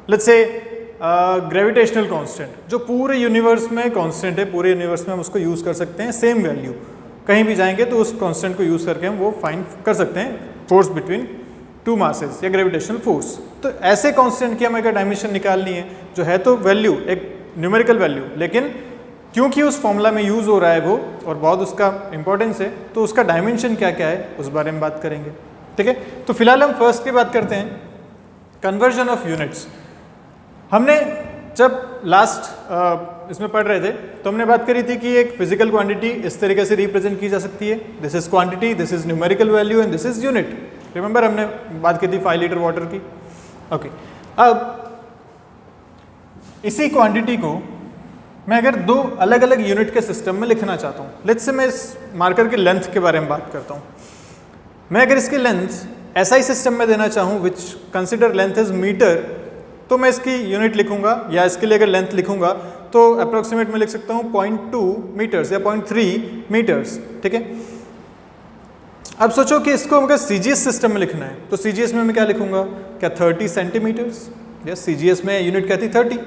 S1: लेट्स से ग्रेविटेशनल कांस्टेंट जो पूरे यूनिवर्स में कांस्टेंट है, पूरे यूनिवर्स में हम उसको यूज़ कर सकते हैं सेम वैल्यू। कहीं भी जाएंगे तो उस कांस्टेंट को यूज़ करके हम वो फाइंड कर सकते हैं फोर्स बिटवीन टू मासेस या ग्रेविटेशनल फोर्स। तो ऐसे कांस्टेंट की हमें अगर डायमेंशन निकालनी है, जो है तो वैल्यू एक न्यूमेरिकल वैल्यू, लेकिन क्योंकि उस फॉर्मूला में यूज़ हो रहा है वो और बहुत उसका इंपॉर्टेंस है, तो उसका डायमेंशन क्या क्या है उस बारे में बात करेंगे। ठीक है, तो फिलहाल हम फर्स्ट की बात करते हैं, कन्वर्जन ऑफ यूनिट्स। हमने जब लास्ट इसमें पढ़ रहे थे तो हमने बात करी थी कि एक फिजिकल क्वांटिटी इस तरीके से रिप्रेजेंट की जा सकती है, this is quantity, this is numerical value and this is unit. Remember हमने बात की थी 5 लीटर वाटर की। ओके, अब इसी क्वांटिटी को मैं अगर दो अलग अलग यूनिट के सिस्टम में लिखना चाहता हूँ, लेट्स से मैं इस मार्कर की लेंथ के बारे में बात करता हूँ। मैं अगर इसकी लेंथ ऐसा सिस्टम में देना चाहूँ विच कंसिडर लेंथ इज मीटर, तो मैं इसकी यूनिट लिखूंगा या इसके लिए अगर लेंथ लिखूंगा तो अप्रोक्सीमेट में लिख सकता हूँ 0.2 मीटर्स या 0.3 मीटर्स। ठीक है, अब सोचो कि इसको अगर CGS सिस्टम में लिखना है तो CGS में मैं क्या लिखूंगा, क्या 30 सेंटीमीटर्स, या CGS में यूनिट क्या थी 30।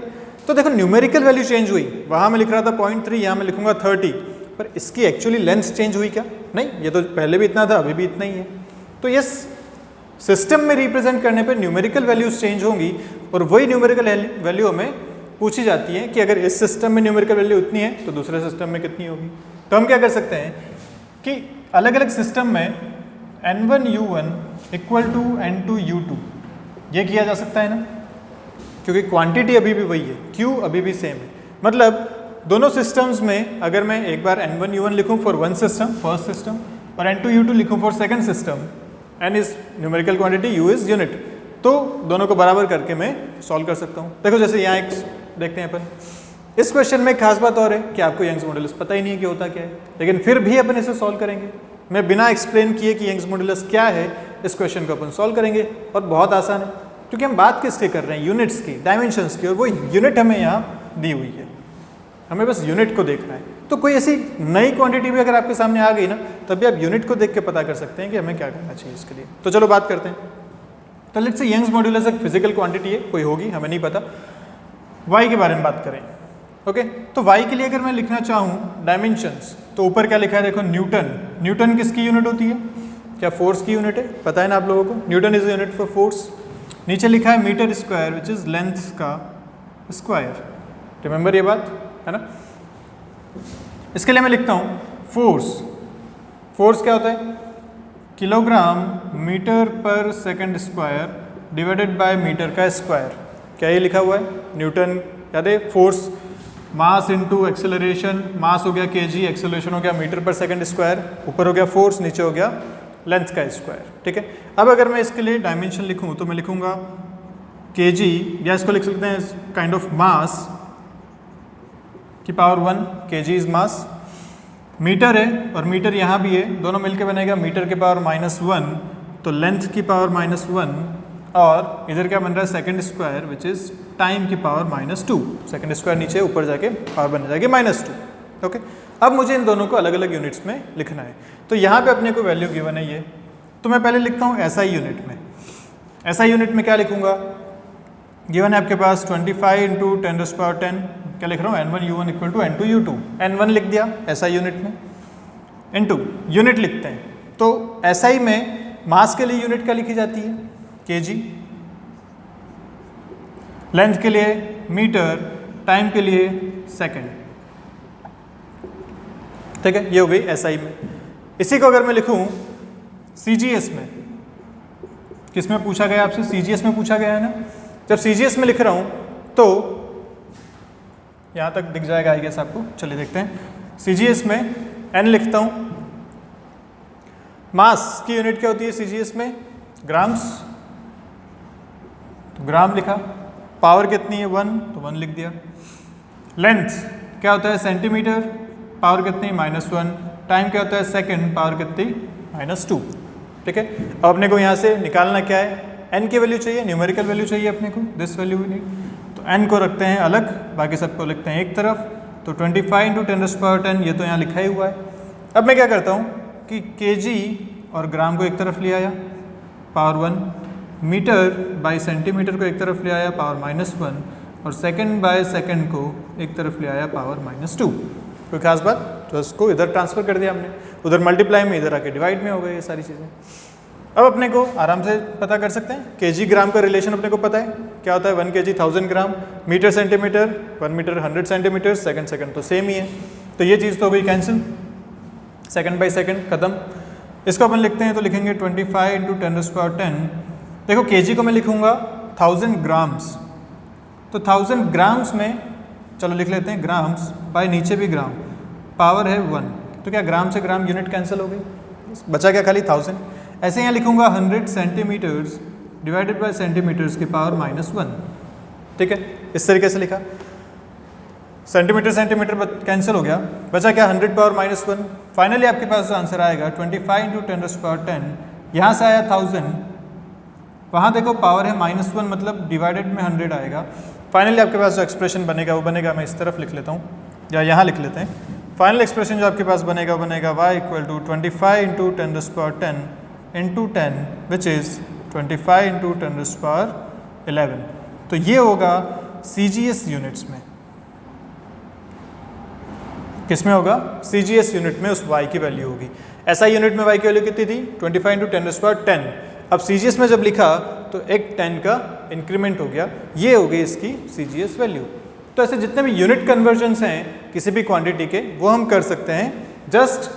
S1: तो देखो न्यूमेरिकल वैल्यू चेंज हुई, वहाँ मैं लिख रहा था 0.3, यहाँ मैं लिखूंगा 30, पर इसकी एक्चुअली लेंथ चेंज हुई क्या, नहीं, ये तो पहले भी इतना था अभी भी इतना ही है। तो ये सिस्टम में रिप्रेजेंट करने पे न्यूमेरिकल वैल्यूज चेंज होंगी और वही न्यूमेरिकल वैल्यू हमें पूछी जाती है कि अगर इस सिस्टम में न्यूमेरिकल वैल्यू उतनी है तो दूसरे सिस्टम में कितनी होगी। तो हम क्या कर सकते हैं कि अलग अलग सिस्टम में N1U1 इक्वल टू N2U2 ये किया जा सकता है ना, क्योंकि क्वांटिटी अभी भी वही है, Q अभी भी सेम है। मतलब दोनों सिस्टम्स में अगर मैं एक बार N1U1 लिखूँ for one system, first system, और N2U2 लिखूँ for second system, N is numerical quantity, U is unit, तो दोनों को बराबर करके मैं सॉल्व कर सकता हूँ। देखो जैसे यहाँ एक देखते हैं अपन, इस क्वेश्चन में खास बात और है कि आपको यंग्स मॉडुलस पता ही नहीं है कि होता क्या है, लेकिन फिर भी अपन इसे सॉल्व करेंगे। मैं बिना एक्सप्लेन किए कि यंग्स मॉडुलस क्या है, इस क्वेश्चन को अपन सॉल्व करेंगे और बहुत आसान है, क्योंकि हम बात किसकी कर रहे हैं, यूनिट्स की, डायमेंशंस की, और वो यूनिट हमें यहाँ दी हुई है, हमें बस यूनिट को देखना है। तो कोई ऐसी नई क्वांटिटी भी अगर आपके सामने आ गई ना, तब भी आप यूनिट को देख के पता कर सकते हैं कि हमें क्या करना चाहिए इसके लिए। तो चलो बात करते हैं। तो लेट्स से यंग्स मॉड्यूलस एक फिजिकल क्वांटिटी है, कोई होगी, हमें नहीं पता। y के बारे में बात करें, ओके, तो y के लिए अगर मैं लिखना चाहूँ डायमेंशंस, तो ऊपर क्या लिखा है देखो, न्यूटन। न्यूटन किसकी यूनिट होती है, क्या फोर्स की यूनिट है, पता है ना आप लोगों को, newton is unit for force. नीचे लिखा है metre square which is length का स्क्वायर, रिमेंबर ये बात है ना। इसके लिए मैं लिखता हूँ फोर्स। फोर्स क्या होता है, kilogram metre per second square divided by metre का स्क्वायर। क्या ये लिखा हुआ है, न्यूटन याद है, force mass into acceleration, mass हो गया kg, एक्सेलरेशन हो गया मीटर पर सेकंड स्क्वायर, ऊपर हो गया फोर्स, नीचे हो गया लेंथ का स्क्वायर। ठीक है, अब अगर मैं इसके लिए डायमेंशन लिखूँ तो मैं लिखूँगा kg, या इसको लिख सकते हैं काइंड ऑफ मास की पावर 1, kg इज मास। मीटर है और मीटर यहाँ भी है, दोनों मिलकर बनेगा मीटर के पावर -1, तो लेंथ की पावर -1, और इधर क्या बन रहा है second square which is time की पावर -2। सेकंड स्क्वायर नीचे ऊपर जाके पावर बन जाएगी -2। ओके, अब मुझे इन दोनों को अलग अलग यूनिट्स में लिखना है। तो यहाँ पे अपने को वैल्यू गिवन है ये, तो मैं पहले लिखता हूँ SI यूनिट में। SI यूनिट में क्या लिखूँगा, गिवन है आपके पास 25 × 10⁻⁻10, क्या लिख रहा हूँ, N1U1 equal to N2U2, N1 लिख दिया SI यूनिट में। इनटू यूनिट लिखते हैं। तो SI में मास के लिए यूनिट क्या लिखी जाती है? kg, लेंथ के लिए मीटर, टाइम के लिए सेकंड। ठीक है, ये हो गई SI में। इसी को अगर मैं लिखूं CGS में, किसमें पूछा गया आपसे? CGS में पूछा गया है ना। जब CGS में लिख रहा हूं तो यहां तक दिख जाएगा आई गेस आपको। चलिए देखते हैं। CGS में N लिखता हूं। मास की यूनिट क्या होती है CGS में? ग्राम्स, तो ग्राम लिखा। पावर कितनी है? 1, तो 1 लिख दिया। लेंथ क्या होता है? सेंटीमीटर, पावर कितनी? -1। टाइम क्या होता है? सेकंड, पावर कितनी? -2। ठीक है, अब अपने को यहाँ से निकालना क्या है? n की वैल्यू चाहिए, न्यूमेरिकल वैल्यू चाहिए अपने को, दिस वैल्यू वी नीड। तो n को रखते हैं अलग, बाकी सबको लिखते हैं एक तरफ। तो 25 × 10⁻10 ये तो यहाँ लिखा ही हुआ है। अब मैं क्या करता हूँ कि kg और ग्राम को एक तरफ ले आया, पावर 1, मीटर बाई सेंटीमीटर को एक तरफ ले आया, पावर -1, और सेकंड बाय सेकंड को एक तरफ ले आया, पावर -2। कोई खास बात? तो उसको इधर ट्रांसफर कर दिया हमने, उधर मल्टीप्लाई में, इधर आके डिवाइड में हो गई ये सारी चीज़ें। अब अपने को आराम से पता कर सकते हैं, kg ग्राम का रिलेशन अपने को पता है क्या होता है? 1 kg 1000 gram, metre centimetre, 1 metre 100 centimetre, second तो सेम ही है। तो ये चीज़ तो हो गई कैंसिल, सेकंड बाई सेकंड खत्म। इसको अपन लिखते हैं तो लिखेंगे 25 × 10⁻10। देखो kg को मैं लिखूंगा 1000 ग्राम्स, तो 1000 ग्राम्स में चलो लिख लेते हैं ग्राम्स, बाय नीचे भी ग्राम, पावर है 1, तो क्या ग्राम से ग्राम यूनिट कैंसिल हो गई, बचा क्या? खाली 1000। ऐसे यहाँ लिखूंगा 100 सेंटीमीटर्स डिवाइडेड बाय सेंटीमीटर्स की पावर -1। ठीक है, इस तरीके से लिखा। सेंटीमीटर सेंटीमीटर कैंसिल हो गया, बचा क्या? 100 पावर -1। फाइनली आपके पास जो आंसर आएगा 25 × 10⁻10, यहाँ से आया 1000, वहाँ देखो पावर है -1, मतलब डिवाइडेड में 100 आएगा। फाइनली आपके पास जो एक्सप्रेशन बनेगा वो बनेगा, मैं इस तरफ लिख लेता हूँ या यहाँ लिख लेते हैं। फाइनल एक्सप्रेशन जो आपके पास बनेगा वो बनेगा y = 25 × 10⁻10 × 10 विच इज़ 25 × 10⁻11। तो ये होगा CGS यूनिट्स में। किस में होगा? CGS यूनिट में उस y की वैल्यू होगी। SI यूनिट में y की वैल्यू कितनी थी? 25 × 10⁻10। अब CGS में जब लिखा तो एक 10 का इंक्रीमेंट हो गया, ये हो गई इसकी CGS वैल्यू। तो ऐसे जितने भी यूनिट कन्वर्जन्स हैं किसी भी क्वांटिटी के, वो हम कर सकते हैं जस्ट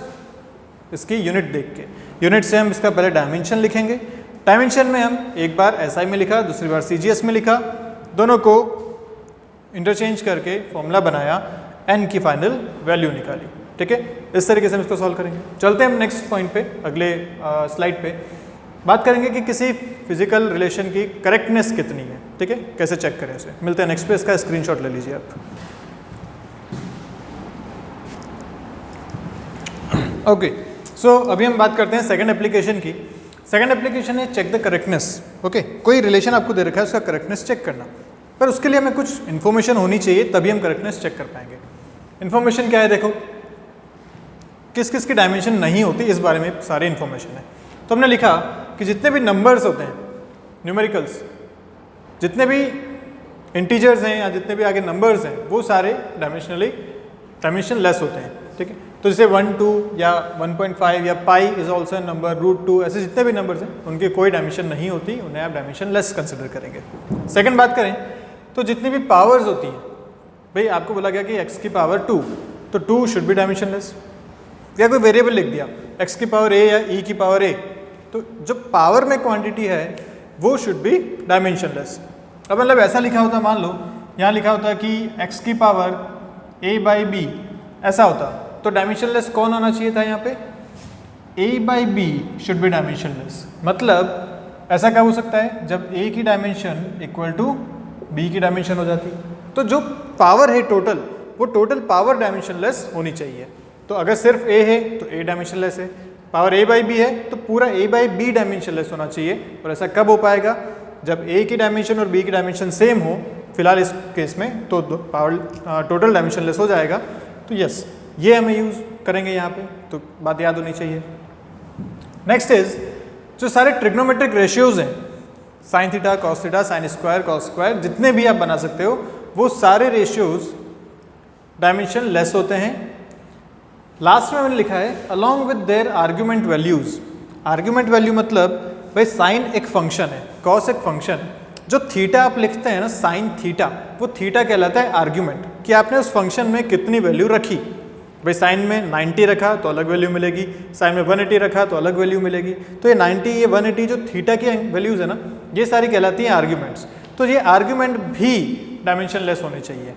S1: इसकी यूनिट देख के। यूनिट से हम इसका पहले डायमेंशन लिखेंगे, डायमेंशन में हम एक बार SI में लिखा, दूसरी बार CGS में लिखा, दोनों को इंटरचेंज करके फॉर्मूला बनाया, n की फाइनल वैल्यू निकाली। ठीक है, इस तरीके से हम इसको सॉल्व करेंगे। चलते हैं हम नेक्स्ट पॉइंट पे, अगले स्लाइड पे बात करेंगे कि किसी फिजिकल रिलेशन की करेक्टनेस कितनी है। ठीक है, कैसे चेक करें उसे। मिलते हैं नेक्स्ट पे, इसका स्क्रीनशॉट ले लीजिए आप। ओके, सो अभी हम बात करते हैं सेकंड एप्लीकेशन की। सेकंड एप्लीकेशन है चेक द करेक्टनेस। ओके, कोई रिलेशन आपको दे रखा है, उसका करेक्टनेस चेक करना, पर उसके लिए हमें कुछ इन्फॉर्मेशन होनी चाहिए, तभी हम करेक्टनेस चेक कर पाएंगे। इन्फॉर्मेशन क्या है? देखो, किस किस की डायमेंशन नहीं होती, इस बारे में सारी इन्फॉर्मेशन है। तो हमने लिखा कि जितने भी नंबर्स होते हैं, न्यूमेरिकल्स, जितने भी इंटीजर्स हैं या जितने भी आगे नंबर्स हैं, वो सारे डायमेंशन लेस होते हैं। ठीक है, तो जैसे 1, 2 या 1.5 या पाई इज ऑल्सो नंबर, √2, ऐसे जितने भी नंबर्स हैं उनकी कोई डायमेंशन नहीं होती, उन्हें आप डायमेंशन लेस कंसिडर करेंगे। सेकंड बात करें तो जितनी भी पावर्स होती हैं, भाई आपको बोला गया कि x की पावर 2, तो 2 शुड बी डायमेंशन लेस। या कोई वेरिएबल लिख दिया x की पावर a या e की पावर a, तो जो पावर में क्वांटिटी है वो शुड बी डायमेंशन लेस। अब मतलब ऐसा लिखा होता, मान लो यहाँ लिखा होता कि x की पावर a/b ऐसा होता, तो डायमेंशन लेस कौन होना चाहिए था यहाँ पे? a/b should be dimension less. मतलब ऐसा क्या हो सकता है, जब a की डायमेंशन इक्वल टू b की डायमेंशन हो जाती, तो जो पावर है टोटल, वो टोटल पावर डायमेंशन लेस होनी चाहिए। तो अगर सिर्फ a है तो a डायमेंशन लेस है, पावर a/b है तो पूरा a/b डायमेंशन लेस होना चाहिए। और ऐसा कब हो पाएगा? जब a की डायमेंशन और b की डायमेंशन सेम हो। फिलहाल इस केस में तो पावर टोटल डायमेंशन लेस हो जाएगा। तो यस, ये हमें यूज़ करेंगे यहाँ पे, तो बात याद होनी चाहिए। नेक्स्ट इज जो सारे ट्रिग्नोमेट्रिक रेशियोज हैं, sine theta, cos theta, sine square, cos square, जितने भी आप बना सकते हो, वो सारे रेशियोज डायमेंशन लेस होते हैं लास्ट में मैंने लिखा है along with their argument values. Argument value मतलब भाई साइन एक फंक्शन है, कॉस एक फंक्शन है, जो थीटा आप लिखते हैं ना साइन थीटा, वो थीटा कहलाता है आर्ग्यूमेंट, कि आपने उस फंक्शन में कितनी वैल्यू रखी। भाई साइन में 90 रखा तो अलग वैल्यू मिलेगी, साइन में 180 रखा तो अलग वैल्यू मिलेगी। तो ये 90 ये 180 जो थीटा की वैल्यूज़ है ना, ये सारी कहलाती हैं आर्ग्यूमेंट्स। तो ये आर्ग्यूमेंट भी डायमेंशनलेस होने चाहिए।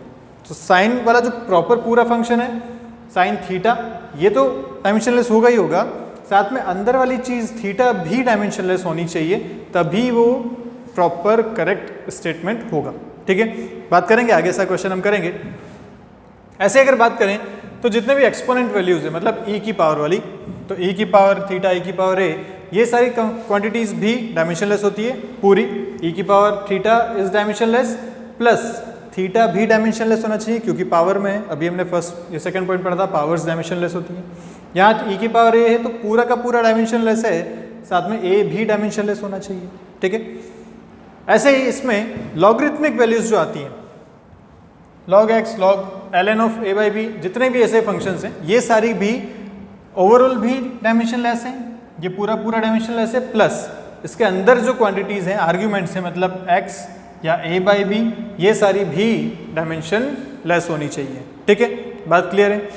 S1: तो साइन वाला जो प्रॉपर पूरा फंक्शन है साइन थीटा, ये तो डायमेंशनलेस होगा ही होगा, साथ में अंदर वाली चीज़ थीटा भी डायमेंशनलेस होनी चाहिए, तभी वो प्रॉपर करेक्ट स्टेटमेंट होगा। ठीक है, बात करेंगे आगे, ऐसा क्वेश्चन हम करेंगे। ऐसे अगर बात करें तो जितने भी एक्सपोनेंट वैल्यूज है, मतलब e की पावर वाली, तो e की पावर थीटा, e की पावर a, ये सारी क्वांटिटीज भी डायमेंशनलेस होती है पूरी। e की power theta is dimensionless, plus theta भी डायमेंशनलेस होना चाहिए क्योंकि पावर में है। अभी हमने फर्स्ट ये सेकंड पॉइंट पढ़ा था, पावर्स डायमेंशनलेस होती है। यहाँ e की पावर a है तो पूरा का पूरा डायमेंशनलेस है, साथ में a भी डायमेंशनलेस होना चाहिए। ठीक है, ऐसे ही इसमें लॉगरिथमिक वैल्यूज जो आती हैं, log x, log ln of a by B, जितने भी ऐसे फंक्शंस हैं ये सारी भी ओवरऑल भी डायमेंशनलेस हैं, ये पूरा पूरा डायमेंशनलेस है, प्लस इसके अंदर जो क्वांटिटीज हैं आर्ग्यूमेंट्स हैं, मतलब x या a बाई बी, ये सारी भी डायमेंशनलेस होनी चाहिए। ठीक है, बात क्लियर है।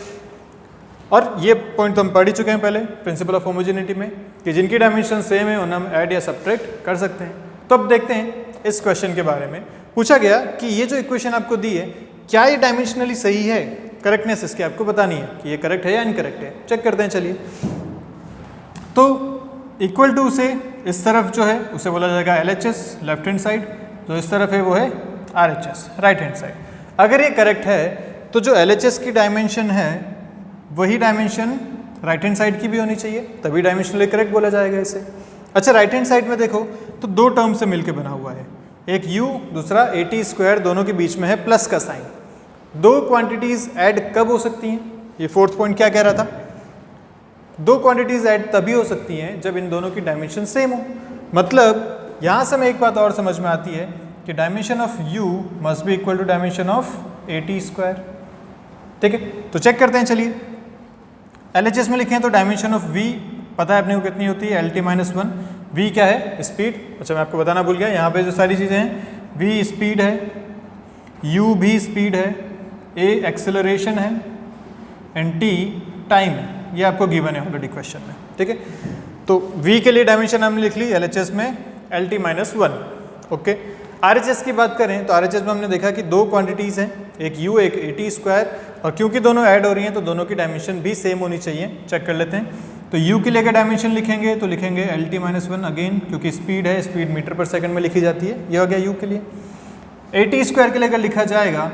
S1: और ये पॉइंट तो हम पढ़ ही चुके हैं पहले प्रिंसिपल ऑफ होमोजेनिटी में, कि जिनकी डायमेंशन सेम है उन्हें हम ऐड या सब्ट्रैक्ट कर सकते हैं। तो अब देखते हैं इस क्वेश्चन के बारे में। पूछा गया कि ये जो इक्वेशन आपको दी है क्या ये डायमेंशनली सही है, करेक्टनेस इसकी आपको बतानी है कि ये करेक्ट है या इनकरेक्ट है। चेक करते हैं, चलिए। तो इक्वल टू से इस तरफ जो है उसे बोला जाएगा LHS लेफ्ट हैंड साइड, जो इस तरफ है वो है RHS राइट हैंड साइड। अगर ये करेक्ट है तो जो LHS की डायमेंशन है वही डायमेंशन राइट हैंड साइड की भी होनी चाहिए, तभी डायमेंशनली करेक्ट बोला जाएगा इसे। अच्छा, राइट हैंड साइड में देखो तो दो टर्म से मिलकर बना हुआ है, एक u दूसरा AT², दोनों के बीच में है प्लस का साइन। दो क्वांटिटीज ऐड कब हो सकती हैं, ये फोर्थ पॉइंट क्या कह रहा था, दो क्वांटिटीज ऐड तभी हो सकती हैं जब इन दोनों की डायमेंशन सेम हो। मतलब यहाँ से हमें एक बात और समझ में आती है कि dimension of u must be equal to dimension of AT²। ठीक है, तो चेक करते हैं, चलिए। LHS में लिखे हैं तो डायमेंशन ऑफ v पता है अपने को कितनी होती है, LT-1। v क्या है, स्पीड। अच्छा, मैं आपको बताना भूल गया, यहाँ पे जो सारी चीज़ें हैं, v स्पीड है, u भी स्पीड है, a एक्सेलरेशन है, एंड t टाइम है। ये आपको गिवन है ऑलरेडी क्वेश्चन में। ठीक है, तो v के लिए डायमेंशन हमने लिख ली LHS में LT-1। ओके, RHS की बात करें तो RHS में हमने देखा कि दो क्वांटिटीज़ हैं, एक u एक AT², और क्योंकि दोनों ऐड हो रही हैं तो दोनों की डायमेंशन भी सेम होनी चाहिए। चेक कर लेते हैं। तो u के लिए अगर डायमेंशन लिखेंगे तो लिखेंगे LT-1 अगेन, क्योंकि स्पीड है, स्पीड मीटर पर सेकंड में लिखी जाती है, ये हो गया u के लिए। AT² के लिए अगर लिखा जाएगा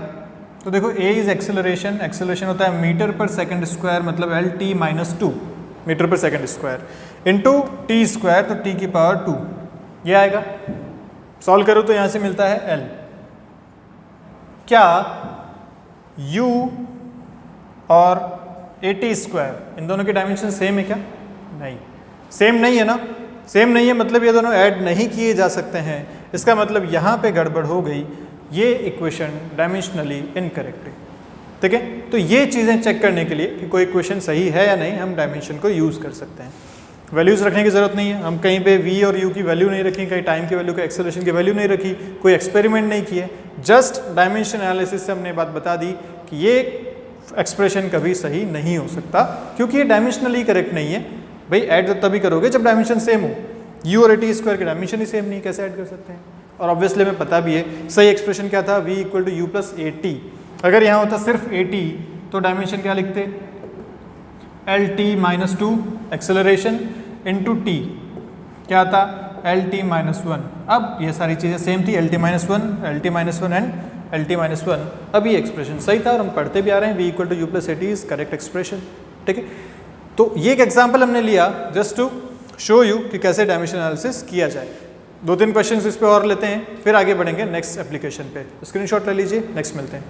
S1: तो देखो a इज एक्सेलरेशन, एक्सेलरेशन होता है मीटर पर सेकंड स्क्वायर, मतलब LT-2 metre per second square into T², तो t की पावर 2 ये आएगा। सॉल्व करो तो यहाँ से मिलता है L। क्या u और AT² इन दोनों की डायमेंशन सेम है क्या? नहीं, सेम नहीं है ना। सेम नहीं है मतलब ये दोनों ऐड नहीं किए जा सकते हैं। इसका मतलब यहाँ पे गड़बड़ हो गई, ये इक्वेशन डायमेंशनली इनकरेक्ट है। ठीक है, तो ये चीज़ें चेक करने के लिए कि कोई इक्वेशन सही है या नहीं, हम डायमेंशन को यूज़ कर सकते हैं। वैल्यूज़ रखने की ज़रूरत नहीं है, हम कहीं पे v और u की वैल्यू नहीं रखी, कहीं टाइम की वैल्यू, कहीं एक्सेलरेशन की वैल्यू नहीं रखी, कोई एक्सपेरिमेंट नहीं किए, जस्ट डायमेंशन एनालिसिस से हमने बात बता दी कि ये एक्सप्रेशन कभी सही नहीं हो सकता क्योंकि ये डायमेंशनली करेक्ट नहीं है। भाई ऐड तो तभी करोगे जब डायमेंशन सेम हो, u और AT² के डायमेंशन ही सेम नहीं, कैसे ऐड कर सकते हैं? और ऑब्वियसली हमें पता भी है सही एक्सप्रेशन क्या था, v equal to u plus AT। अगर यहाँ होता सिर्फ AT तो डायमेंशन क्या लिखते, LT-2 एक्सेलरेशन इंटू t क्या आता, LT-1। अब ये सारी चीज़ें सेम थी, LT-1, LT-1 एंड LT-1। अब ये एक्सप्रेशन सही था और हम पढ़ते भी आ रहे हैं v equal to u plus AT is correct expression. ठीक है, तो ये एक एग्जाम्पल हमने लिया जस्ट टू शो यू कि कैसे डायमेंशन एनालिसिस किया जाए। 2-3 क्वेश्चंस इस पे और लेते हैं, फिर आगे बढ़ेंगे नेक्स्ट एप्लीकेशन पे। स्क्रीनशॉट ले लीजिए, नेक्स्ट मिलते हैं।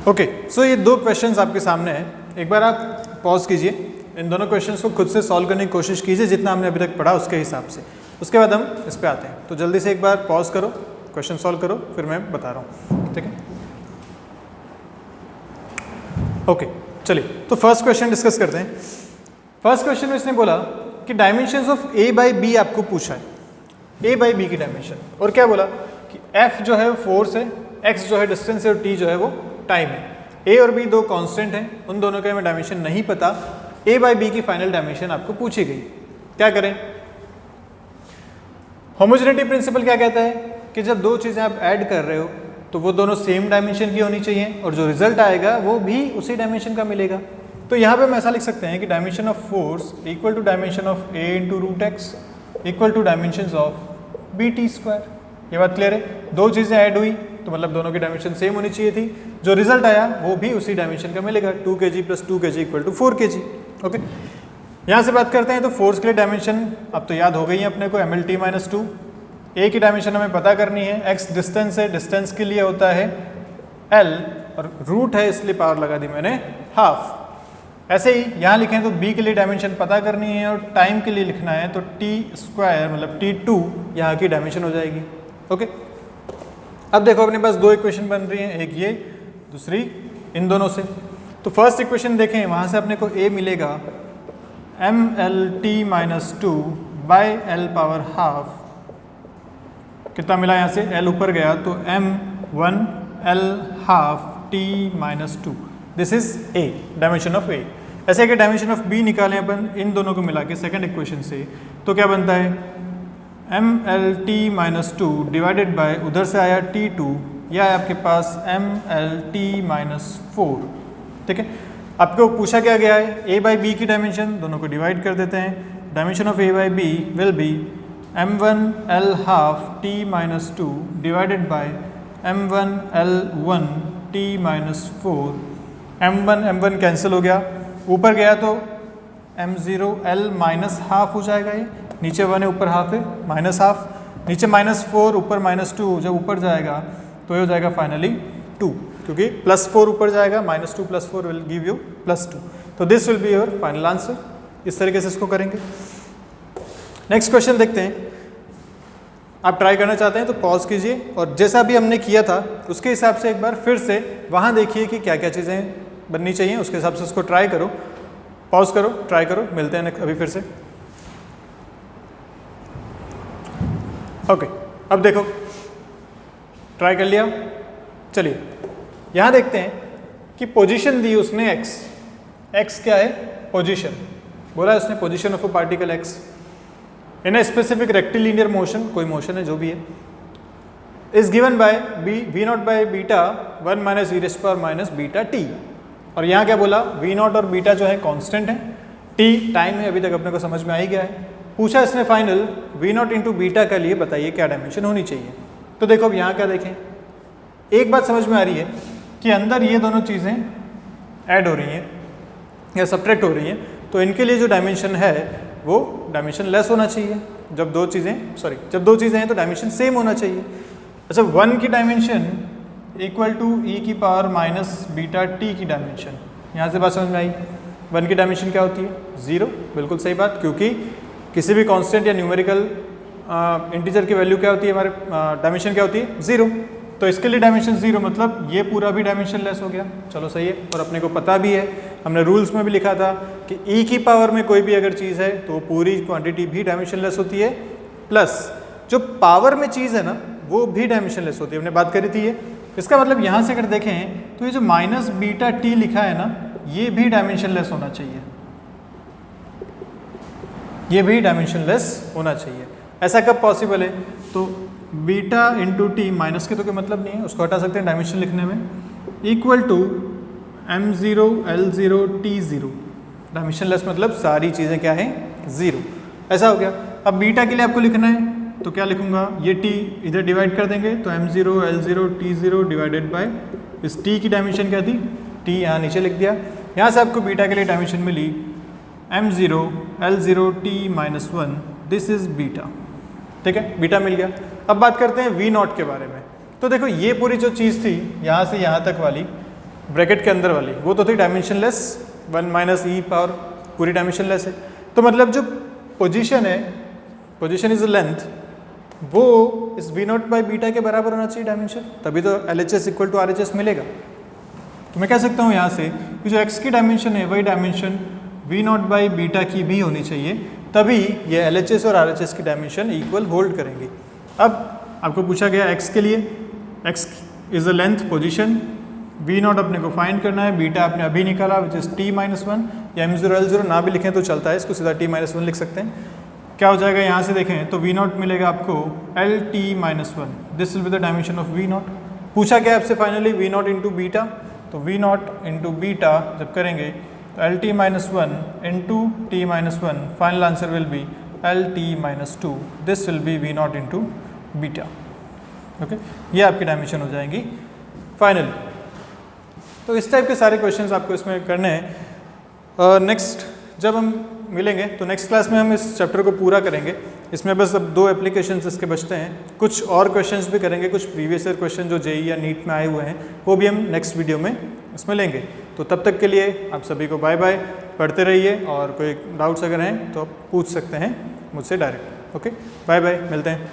S1: ओके, सो ये 2 क्वेश्चंस आपके सामने हैं। एक बार आप पॉज कीजिए, इन दोनों क्वेश्चंस को खुद से सॉल्व करने की कोशिश कीजिए जितना हमने अभी तक पढ़ा उसके हिसाब से। उसके बाद हम इस पे आते हैं। तो जल्दी से एक बार पॉज करो, क्वेश्चन सॉल्व करो, फिर मैं बता रहा हूँ। ठीक है, ओके चलिए, तो फर्स्ट क्वेश्चन डिस्कस करते हैं। फर्स्ट क्वेश्चन में इसने बोला कि dimensions of A by B आपको पूछा है, ए बाई बी की डायमेंशन, और क्या बोला कि एफ जो है वो फोर्स है, एक्स जो है डिस्टेंस है और टी जो है वो टाइम है। ए और बी दो कांस्टेंट हैं, उन दोनों का हमें डायमेंशन नहीं पता, ए बाई बी की फाइनल डायमेंशन आपको पूछी गई। क्या करें? होमोजेनिटी प्रिंसिपल क्या कहता है कि जब दो चीज़ें आप ऐड कर रहे हो तो वो दोनों सेम डायमेंशन की होनी चाहिए और जो रिजल्ट आएगा वो भी उसी डायमेंशन का मिलेगा। तो यहाँ पे हम ऐसा लिख सकते हैं कि dimension of force equal to dimension of A into root X equal to dimension of B T square. ये बात क्लियर है? दो चीज़ें ऐड हुई तो मतलब दोनों की डायमेंशन सेम होनी चाहिए थी, जो रिजल्ट आया वो भी उसी डायमेंशन का मिलेगा, 2 kg plus 2 kg equal to 4 kg। Okay, यहाँ से बात करते हैं तो फोर्स के लिए डायमेंशन अब तो याद हो गई है अपने को, mlt माइनस 2। ए की डायमेंशन हमें पता करनी है, एक्स डिस्टेंस है, डिस्टेंस के लिए होता है एल और रूट है इसलिए पावर लगा दी मैंने हाफ। ऐसे ही यहाँ लिखें तो बी के लिए डायमेंशन पता करनी है और टाइम के लिए लिखना है तो टी स्क्वायर मतलब t2 यहाँ की डायमेंशन हो जाएगी। ओके, अब देखो अपने पास दो इक्वेशन बन रही हैं, एक ये दूसरी इन दोनों से। तो फर्स्ट इक्वेशन देखें, वहाँ से अपने को ए मिलेगा mlt minus 2 by L power half. कितना मिला यहाँ से? L ऊपर गया तो m1 L half t minus 2, this is A, dimension of A। ऐसे कि डायमेंशन ऑफ B निकालें अपन इन दोनों को मिला के सेकेंड इक्वेशन से, तो क्या बनता है mlt माइनस 2 डिवाइडेड बाय उधर से आया t2, या है आपके पास mlt माइनस 4। ठीक है, आपको पूछा क्या गया है? A बाई बी की डायमेंशन, दोनों को डिवाइड कर देते हैं। Dimension of A by B will be m1 L half t minus 2 divided by m1 L1 t minus 4। m1 cancel हो गया, ऊपर गया तो m0 L माइनस हाफ हो जाएगा, ये नीचे 1 है ऊपर हाफ है माइनस हाफ, नीचे माइनस 4 ऊपर माइनस 2, जब ऊपर जाएगा तो ये हो जाएगा फाइनली 2, क्योंकि प्लस 4 ऊपर जाएगा, minus 2 plus 4 will give you plus 2। तो this will be your final answer. इस तरीके से इसको करेंगे। नेक्स्ट क्वेश्चन देखते हैं। आप ट्राई करना चाहते हैं तो पॉज कीजिए और जैसा भी हमने किया था उसके हिसाब से एक बार फिर से वहाँ देखिए कि क्या क्या चीज़ें बननी चाहिए, उसके हिसाब से उसको ट्राई करो। पॉज करो, ट्राई करो, मिलते हैं अभी फिर से। ओके, अब देखो ट्राई कर लिया। चलिए यहाँ देखते हैं कि पोजीशन दी उसने एक्स, एक्स क्या है? पोजीशन बोला है उसने, position of a particle X in a specific rectilinear motion, कोई मोशन है जो भी है, is given by V not by beta 1 minus E raise power minus beta T. और यहाँ क्या बोला? वी नॉट और बीटा जो है कांस्टेंट है, टी टाइम है, अभी तक अपने को समझ में आ ही गया है। पूछा इसने final V not into beta का लिए बताइए क्या डायमेंशन होनी चाहिए। तो देखो अब यहाँ क्या देखें, एक बात समझ में आ रही है कि अंदर ये दोनों चीज़ें ऐड हो रही हैं या सब्ट्रैक्ट हो रही हैं, तो इनके लिए जो डायमेंशन है वो डायमेंशन लेस होना चाहिए। जब दो चीज़ें हैं तो डायमेंशन सेम होना चाहिए। अच्छा, 1 की डायमेंशन इक्वल टू ई की पावर माइनस बीटा टी की डायमेंशन, यहाँ से बात समझ में आई। 1 की डायमेंशन क्या होती है? 0। बिल्कुल सही बात, क्योंकि किसी भी कांस्टेंट या न्यूमेरिकल इंटीजर की वैल्यू क्या होती है, हमारे डायमेंशन क्या होती है? 0। तो इसके लिए डायमेंशन 0 मतलब ये पूरा भी डायमेंशन लेस हो गया। चलो सही है, और अपने को पता भी है, हमने रूल्स में भी लिखा था कि ई की पावर में कोई भी अगर चीज़ है तो पूरी क्वांटिटी भी डायमेंशन लेस होती है, प्लस जो पावर में चीज़ है ना वो भी डायमेंशन लेस होती है, हमने बात करी थी ये। इसका मतलब यहाँ से अगर देखें तो ये जो माइनस बीटा टी लिखा है ना, ये भी डायमेंशन लेस होना चाहिए, ये भी डायमेंशन लेस होना चाहिए। ऐसा कब पॉसिबल है? तो बीटा इंटू टी, माइनस के तो कोई मतलब नहीं है, उसको हटा सकते हैं डायमेंशन लिखने में, equal to m0 L0 T0। Dimension less मतलब सारी चीज़ें क्या हैं? 0। ऐसा हो गया। अब बीटा के लिए आपको लिखना है तो क्या लिखूंगा? ये t इधर डिवाइड कर देंगे तो m0 L0 T0 divided by इस t की डायमेंशन क्या थी? t यहाँ नीचे लिख दिया। यहाँ से आपको बीटा के लिए डायमेंशन मिली m0 L0 T minus 1, this is beta. ठीक है, बीटा मिल गया। अब बात करते हैं v नॉट के बारे में। तो देखो ये पूरी जो चीज़ थी यहाँ से यहाँ तक वाली ब्रैकेट के अंदर वाली, वो तो थी डायमेंशन लेस, 1 माइनस ई पावर पूरी डायमेंशन लेस है। तो मतलब जो पोजीशन है, पोजीशन इज लेंथ, वो इस वी नॉट बाई बीटा के बराबर होना चाहिए डायमेंशन, तभी तो L H S equal to R H S मिलेगा। तो मैं कह सकता हूँ यहाँ से कि जो x की डायमेंशन है वही डायमेंशन v0 बाई बीटा की भी होनी चाहिए, तभी ये LHS और RHS की डायमेंशन इक्वल होल्ड करेंगी। अब आपको पूछा गया x के लिए, x is the length position, v0 अपने को फाइंड करना है, बीटा आपने अभी निकाला विच इज़ t-1 या m0 L0 ना भी लिखें तो चलता है, इसको सीधा t-1 लिख सकते हैं। क्या हो जाएगा यहाँ से देखें तो v0 मिलेगा आपको LT-1, this will be the dimension of v0। पूछा गया आपसे फाइनली v0 इंटू बीटा, तो v0 इंटू बीटा जब करेंगे तो LT-1 into t-1, final answer will be LT-2, this will B v0 into beta. Okay, ये आपकी डायमेंशन हो जाएंगी फाइनल। तो इस टाइप के सारे क्वेश्चंस आपको इसमें करने हैं। नेक्स्ट जब हम मिलेंगे तो नेक्स्ट क्लास में हम इस चैप्टर को पूरा करेंगे। इसमें बस अब 2 एप्लीकेशंस इसके बचते हैं, कुछ और क्वेश्चंस भी करेंगे, कुछ प्रीवियस ईयर क्वेश्चन जो जेईई या नीट में आए हुए हैं वो भी हम नेक्स्ट वीडियो में इसमें लेंगे। तो तब तक के लिए आप सभी को बाय बाय, पढ़ते रहिए और कोई डाउट्स अगर हैं तो आप पूछ सकते हैं मुझसे डायरेक्ट। ओके, बाय बाय, मिलते हैं।